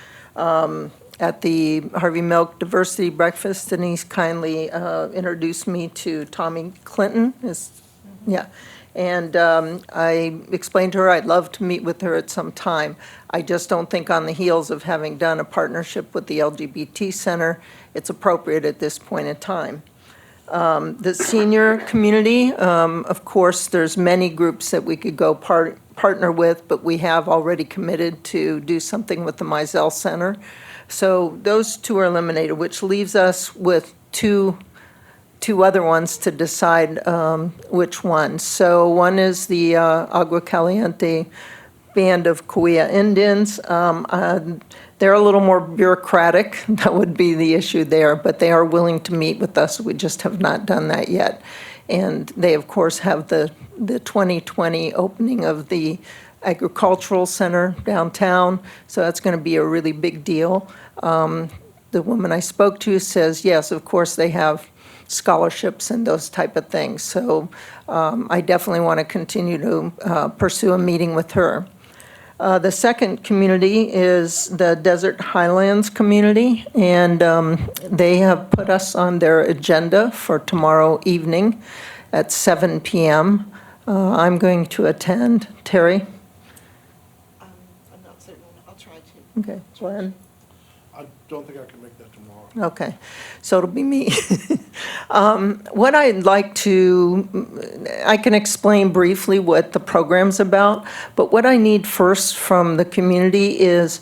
At the Harvey Milk Diversity Breakfast, Denise kindly introduced me to Tommy Clinton. Yeah. And I explained to her I'd love to meet with her at some time. I just don't think on the heels of having done a partnership with the LGBT Center, it's appropriate at this point in time. The senior community, of course, there's many groups that we could go partner with, but we have already committed to do something with the Mizell Center. So those 2 are eliminated, which leaves us with two other ones to decide which one. So one is the Agua Caliente Band of Cahuilla Indians. They're a little more bureaucratic. That would be the issue there, but they are willing to meet with us. We just have not done that yet. And they, of course, have the 2020 opening of the Agricultural Center downtown, so that's going to be a really big deal. The woman I spoke to says, yes, of course, they have scholarships and those type of things. So I definitely want to continue to pursue a meeting with her. The second community is the Desert Highlands community, and they have put us on their agenda for tomorrow evening at 7 p.m. I'm going to attend. Terry? I'm not certain. I'll try to. Okay, Glenn? I don't think I can make that tomorrow. Okay, so it'll be me. What I'd like to, I can explain briefly what the program's about, but what I need first from the community is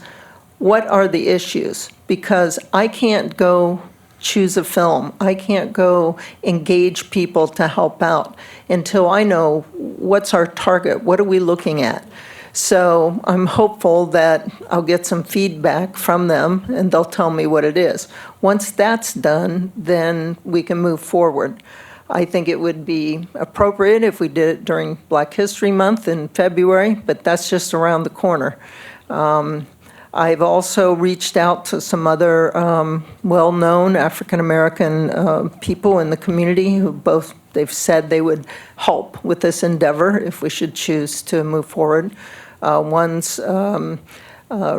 what are the issues? Because I can't go choose a film. I can't go engage people to help out until I know what's our target, what are we looking at? So I'm hopeful that I'll get some feedback from them and they'll tell me what it is. Once that's done, then we can move forward. I think it would be appropriate if we did it during Black History Month in February, but that's just around the corner. I've also reached out to some other well-known African-American people in the community who both, they've said they would help with this endeavor if we should choose to move forward. One's a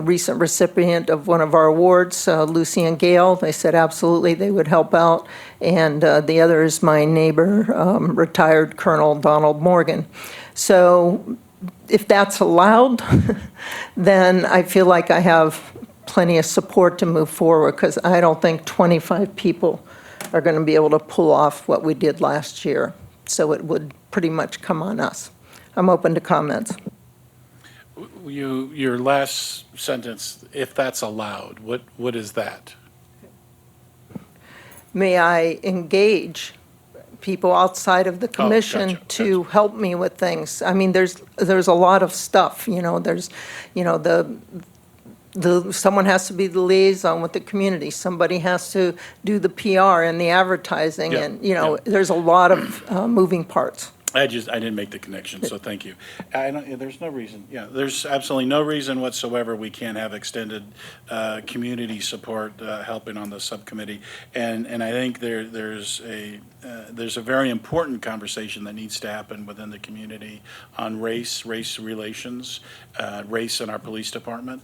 recent recipient of one of our awards, Lucy and Gale. They said absolutely they would help out. And the other is my neighbor, retired Colonel Donald Morgan. So if that's allowed, then I feel like I have plenty of support to move forward, because I don't think 25 people are going to be able to pull off what we did last year. So it would pretty much come on us. I'm open to comments. Your last sentence, if that's allowed, what is that? May I engage people outside of the commission gotcha, to help me with things? I mean, there's a lot of stuff, there's, someone has to be the liaison with the community. Somebody has to do the PR and the advertising, Yeah, and, yeah. there's a lot of moving parts. I didn't make the connection, so thank you. There's no reason, there's absolutely no reason whatsoever we can't have extended community support helping on the subcommittee. And I think there's a very important conversation that needs to happen within the community on race relations, race in our police department,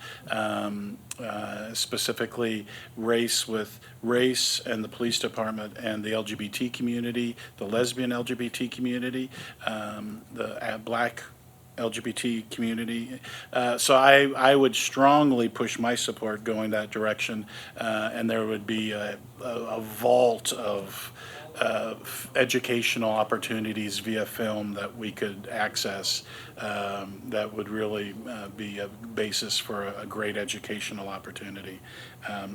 specifically race and the police department and the LGBT community, the lesbian LGBT community, the black LGBT community. So I would strongly push my support going that direction, and there would be a vault of educational opportunities via film that we could access that would really be a basis for a great educational opportunity.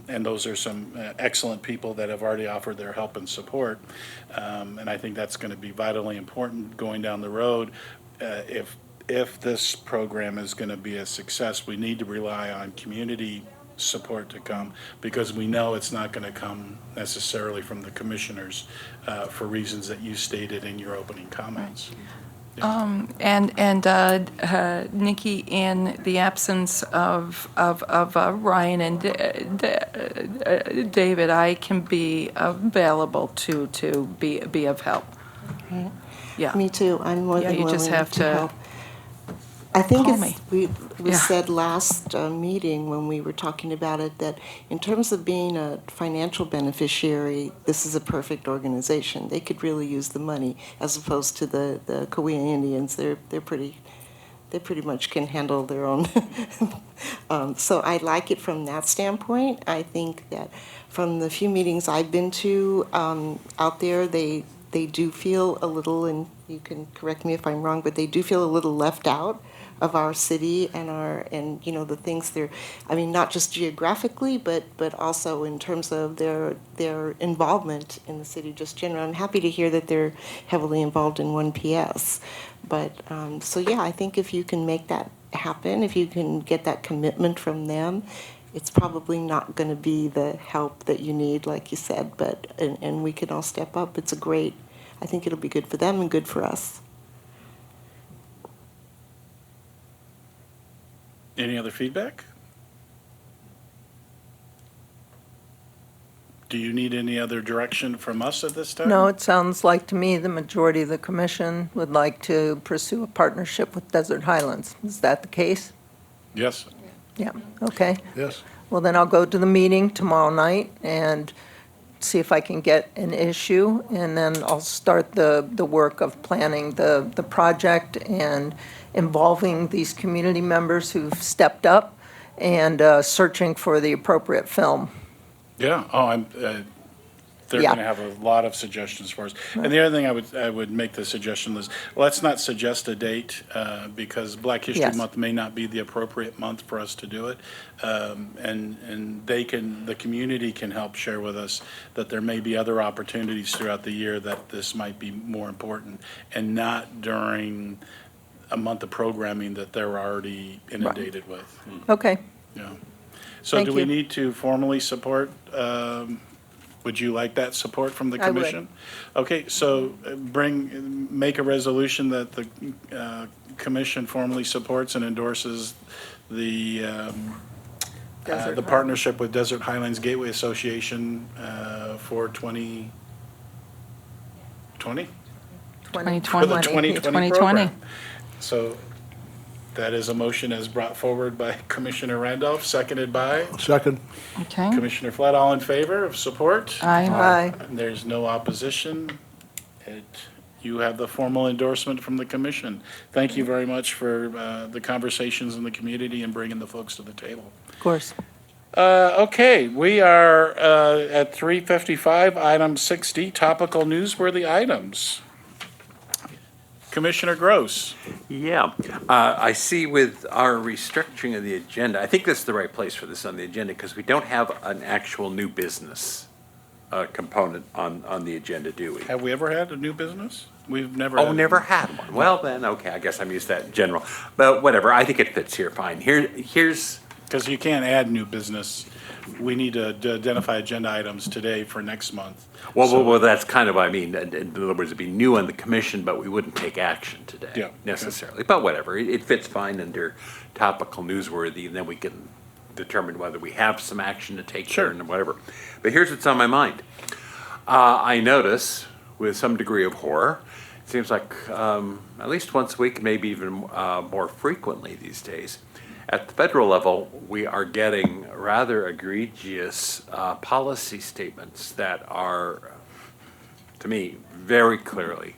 And those are some excellent people that have already offered their help and support. And I think that's going to be vitally important going down the road. If this program is going to be a success, we need to rely on community support to come, because we know it's not going to come necessarily from the commissioners for reasons that you stated in your opening comments. Nikki, in the absence of Ryan and David, I can be available to be of help. Yeah. Me too. I'm more Yeah, than you willing just have to to help. I think call it's, me. it was Yeah. said last meeting when we were talking about it, that in terms of being a financial beneficiary, this is a perfect organization. They could really use the money, as opposed to the Kauai Indians. They pretty much can handle their own. So I like it from that standpoint. I think that from the few meetings I've been to out there, they do feel a little, and you can correct me if I'm wrong, but they do feel a little left out of our city and you know, the things they're, I mean, not just geographically, but also in terms of their involvement in the city just generally. I'm happy to hear that they're heavily involved in 1PS. But, so yeah, I think if you can make that happen, if you can get that commitment from them, it's probably not going to be the help that you need, like you said, but, and we can all step up. It's a great, I think it'll be good for them and good for us. Any other feedback? Do you need any other direction from us at this time? No, it sounds like to me the majority of the commission would like to pursue a partnership with Desert Highlands. Is that the case? Yes. Yeah, okay. Yes. Well, then I'll go to the meeting tomorrow night and see if I can get an issue, and then I'll start the work of planning the project and involving these community members who've stepped up and searching for the appropriate film. Yeah, they're Yeah. going to have a lot of suggestions for us. And the other thing I would make the suggestion is, let's not suggest a date, because Black History Yes. Month may not be the appropriate month for us to do it. And the community can help share with us that there may be other opportunities throughout the year that this might be more important, and not during a month of programming that they're already inundated with. Okay, Yeah. So Thank do we you. need to formally support, would you like that support from the I would. commission? Okay, so make a resolution that the commission formally supports and endorses the Desert partnership with Desert Highlands Gateway Association for 2020? For the 2020 2020. program. So that is a motion as brought forward by Commissioner Randolph, seconded by Second. Okay. Commissioner Flett. All in favor of support? Aye. Aye. And there's no opposition. You have the formal endorsement from the commission. Thank you very much for the conversations in the community and bringing the folks to the table. Of course. Okay, we are at 3:55, item 6D, topical newsworthy items. Commissioner Gross. Yeah, I see with our restructuring of the agenda, I think this is the right place for this on the agenda, because we don't have an actual new business component on the agenda, do we? Have we ever had a new business? We've never. Oh, had- never had one. Well, then, okay, I guess I'm used to that in general. But whatever, I think it fits here fine. Here's, Because you can't add new business. We need to identify agenda items today for next month. well, that's kind of what I mean. In other words, it'd be new on the commission, but we wouldn't take action today Yeah, okay. necessarily. But whatever, it fits fine under topical newsworthy, and then we can determine whether we have some action to take Sure. there and whatever. But here's what's on my mind. I notice with some degree of horror, it seems like at least once a week, maybe even more frequently these days, at the federal level, we are getting rather egregious policy statements that are, to me, very clearly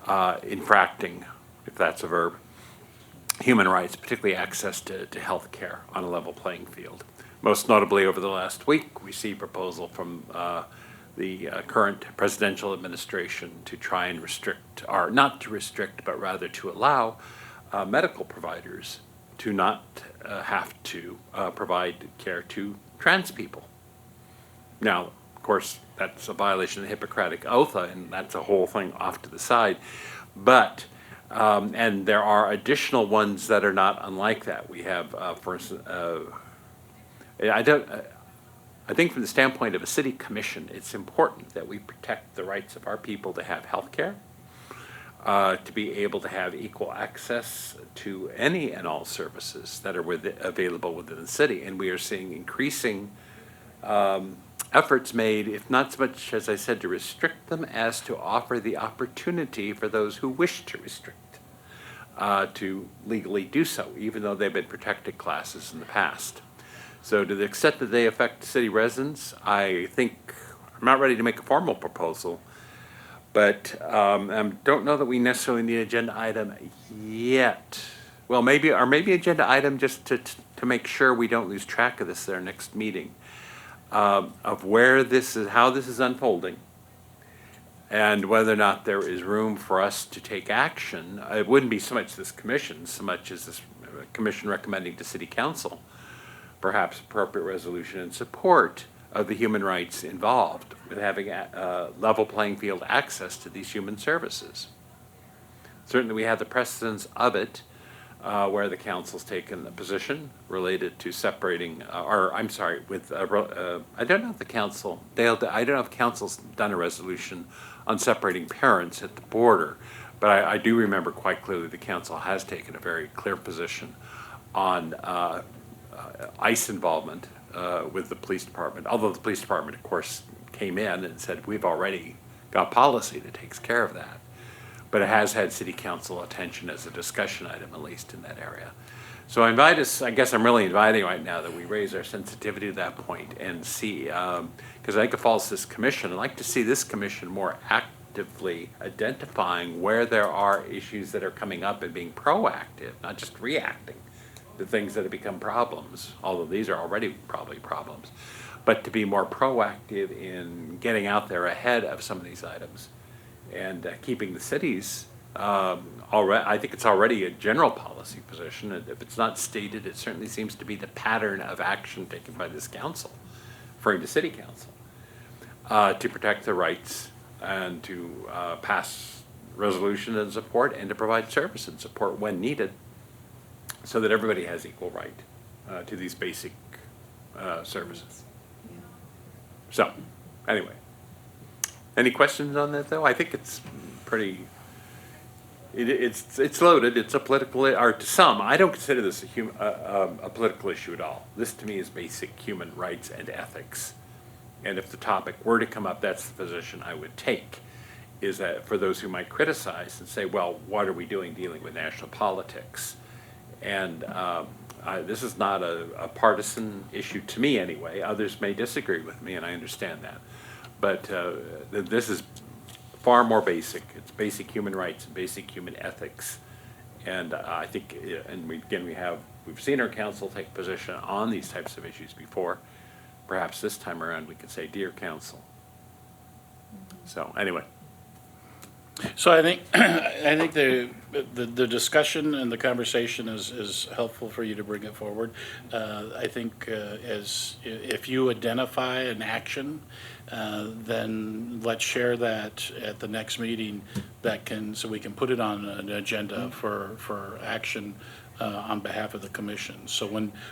infracting, if that's a verb, human rights, particularly access to health care on a level playing field. Most notably, over the last week, we see a proposal from the current presidential administration to try and restrict, or not to restrict, but rather to allow medical providers to not have to provide care to trans people. Now, of course, that's a violation of the Hippocratic Oath, and that's a whole thing off to the side. But, and there are additional ones that are not unlike that. We have, for instance, I think from the standpoint of a city commission, it's important that we protect the rights of our people to have health care. to be able to have equal access to any and all services that are available within the city. And we are seeing increasing efforts made, if not so much, as I said, to restrict them, as to offer the opportunity for those who wish to restrict to legally do so, even though they've been protected classes in the past. So to the extent that they affect city residents, I think, I'm not ready to make a formal proposal, but I don't know that we necessarily need an agenda item yet. Well, maybe agenda item just to make sure we don't lose track of this at our next meeting, of where this is, how this is unfolding, and whether or not there is room for us to take action. It wouldn't be so much this commission, so much as this commission recommending to city council, perhaps appropriate resolution in support of the human rights involved with having level playing field access to these human services. Certainly we have the precedence of it, where the council's taken a position related to separating, with, I don't know if the council, Dale, I don't know if council's done a resolution on separating parents at the border, but I do remember quite clearly the council has taken a very clear position on ICE involvement with the police department, although the police department, of course, came in and said, we've already got policy that takes care of that. But it has had city council attention as a discussion item, at least in that area. So I guess I'm really inviting right now that we raise our sensitivity to that point and see, because I think it falls to this commission. I'd like to see this commission more actively identifying where there are issues that are coming up and being proactive, not just reacting to things that have become problems, although these are already probably problems, but to be more proactive in getting out there ahead of some of these items and keeping the cities, I think it's already a general policy position, and if it's not stated, it certainly seems to be the pattern of action taken by this council, referring to city council, to protect the rights and to pass resolution and support and to provide service and support when needed, so that everybody has equal right to these basic services. So, anyway. Any questions on that, though? I think it's pretty, it's loaded. It's a political, or to some, I don't consider this a political issue at all. This, to me, is basic human rights and ethics. And if the topic were to come up, that's the position I would take, is that for those who might criticize and say, well, what are we doing dealing with national politics? And this is not a partisan issue to me anyway. Others may disagree with me, and I understand that. But this is far more basic. It's basic human rights and basic human ethics. And I think, and we've seen our council take position on these types of issues before. Perhaps this time around we could say, dear council. So anyway. So I think, the discussion and the conversation is helpful for you to bring it forward. I think if you identify an action, then let's share that at the next meeting, so we can put it on an agenda for action on behalf of the commission. So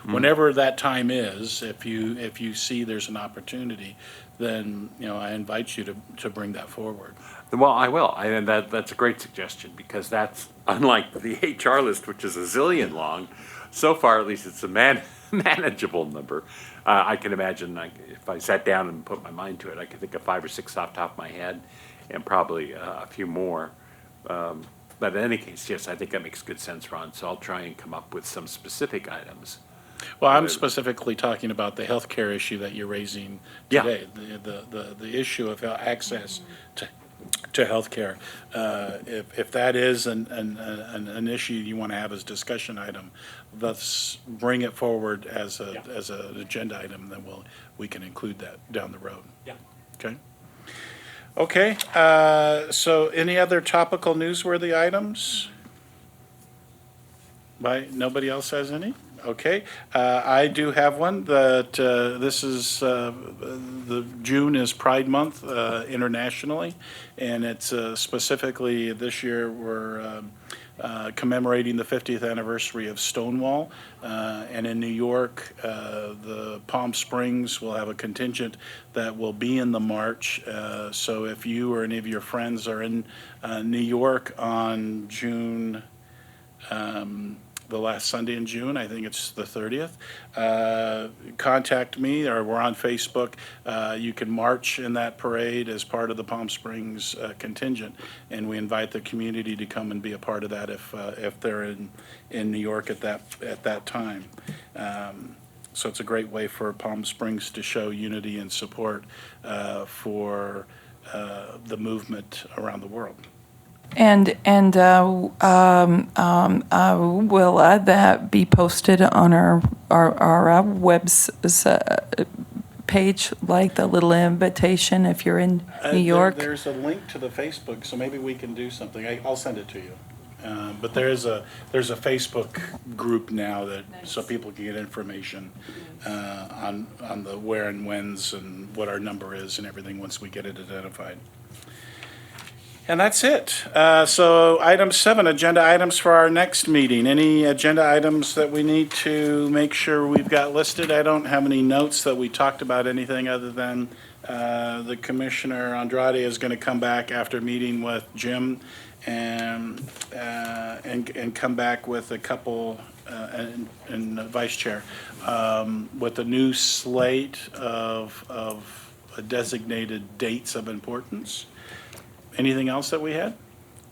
whenever that time is, if you see there's an opportunity, then I invite you to bring that forward. Well, I will, and that's a great suggestion, because that's, unlike the HR list, which is a zillion long, so far at least it's a manageable number. I can imagine, if I sat down and put my mind to it, I could think of 5 or 6 off the top of my head, and probably a few more. But in any case, yes, I think that makes good sense, Ron, so I'll try and come up with some specific items. Well, I'm specifically talking about the healthcare issue that you're raising today, the issue of access to healthcare. If that is an issue you want to have as discussion item, let's bring it forward as an agenda item. Then we can include that down the road. Yeah. Okay. Okay. So any other topical newsworthy items? Nobody else has any? Okay, I do have one that this is the June is Pride Month internationally, and it's specifically this year we're commemorating the 50th anniversary of Stonewall, and in New York, the Palm Springs will have a contingent that will be in the march. So if you or any of your friends are in New York on June. The last Sunday in June, I think it's the 30th. Contact me, or we're on Facebook. You can march in that parade as part of the Palm Springs contingent, and we invite the community to come and be a part of that if they're in New York at that time. So it's a great way for Palm Springs to show unity and support for the movement around the world. And will that be posted on our web's page, like the little invitation if you're in New York? There's a link to the Facebook, so maybe we can do something. I'll send it to you. But there's a Facebook group now so people can get information on the where and whens and what our number is and everything once we get it identified. And that's it. So item 7, agenda items for our next meeting. Any agenda items that we need to make sure we've got listed? I don't have any notes that we talked about anything other than the Commissioner Andrade is going to come back after meeting with Jim and come back with a couple, and Vice Chair, with a new slate of designated dates of importance. Anything else that we had?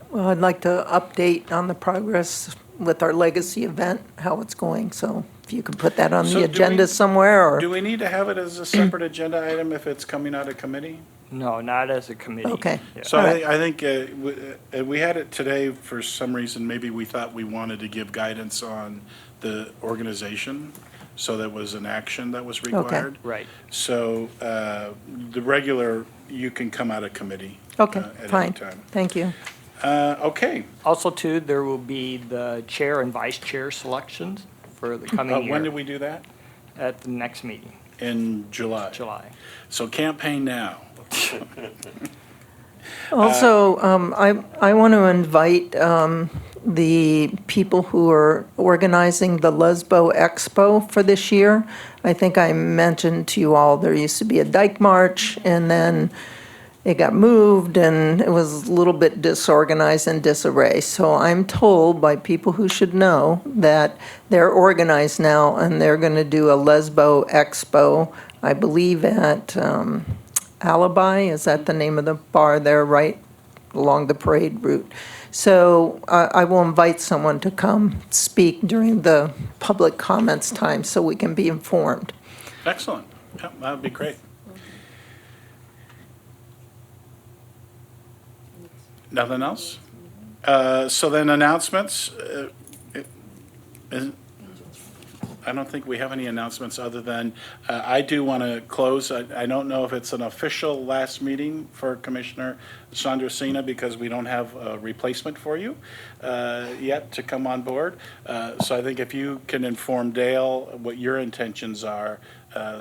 Well, I'd like to update on the progress with our legacy event, how it's going. So if you could put that on So the do agenda we- somewhere, or, Do we need to have it as a separate agenda item if it's coming out of committee? No, not as a committee. Okay. Yeah. So All I right. I think we had it today for some reason. Maybe we thought we wanted to give guidance on the organization, so that was an action that was required. Right. So the regular, you can come out of committee. okay, At any fine. time. Thank you. Okay. Also, too, there will be the chair and vice chair selections for the coming year. When did we do that? At the next meeting, In July. July. So campaign now. Also, I want to invite the people who are organizing the Lesbo Expo for this year. I think I mentioned to you all, there used to be a Dyke March, and then it got moved, and it was a little bit disorganized and disarray. So I'm told by people who should know that they're organized now, and they're going to do a Lesbo Expo, I believe at Alibi, is that the name of the bar there, right along the parade route? So I will invite someone to come speak during the public comments time so we can be informed. Excellent. Yeah, that would be great. Nothing else? So then announcements. I don't think we have any announcements other than, I do want to close. I don't know if it's an official last meeting for Commissioner Sandrasena because we don't have a replacement for you yet to come on board. So I think if you can inform Dale what your intentions are,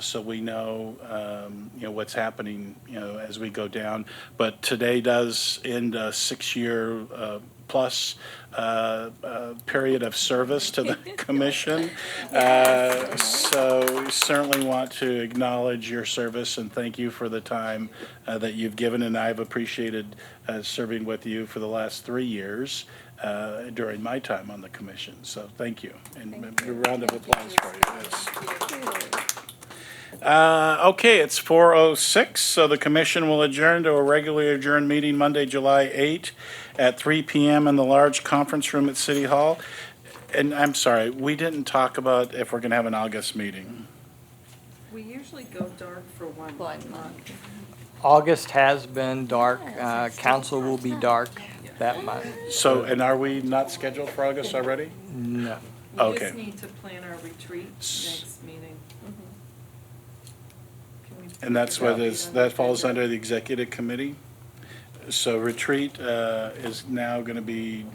so we know, what's happening, as we go down. But today does end a 6-year plus period of service to the commission. So we certainly want to acknowledge your service and thank you for the time that you've given. And I've appreciated serving with you for the last 3 years during my time on the commission. So thank you. And a round of applause for you. Yes. Okay, it's 4:06, so the commission will adjourn to a regularly adjourned meeting Monday, July 8 at 3 p.m. in the large conference room at City Hall. And I'm sorry, we didn't talk about if we're going to have an August meeting. We usually go dark for 1 month. August has been dark. Council will be dark that month. So, and are we not scheduled for August already? No. We Okay. just need to plan our retreat next meeting. And that's what is, that falls under the executive committee. So retreat is now going to be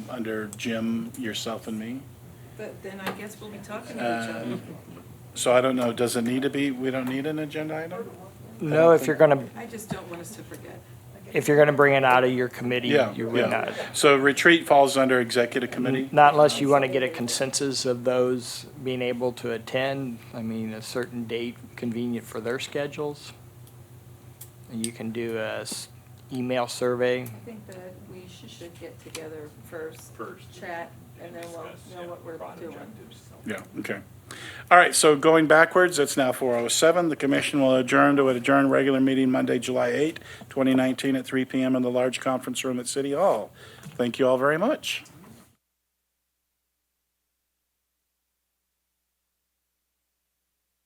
under Jim, yourself, and me. But then I guess we'll be talking to each other. So I don't know, does it need to be, we don't need an agenda item? No, if you're gonna, I just don't want us to forget. if you're gonna bring it out of your committee, Yeah, you would yeah. not. So retreat falls under executive committee? Not unless you want to get a consensus of those being able to attend, I mean, a certain date convenient for their schedules. And you can do a email survey. I think that we should get together first, chat, and then we'll know what we're doing. Yeah, okay. All right, so going backwards, it's now 4:07. The commission will adjourn to an adjourned regular meeting Monday, July 8, 2019 at 3 PM in the large conference room at City Hall. Thank you all very much.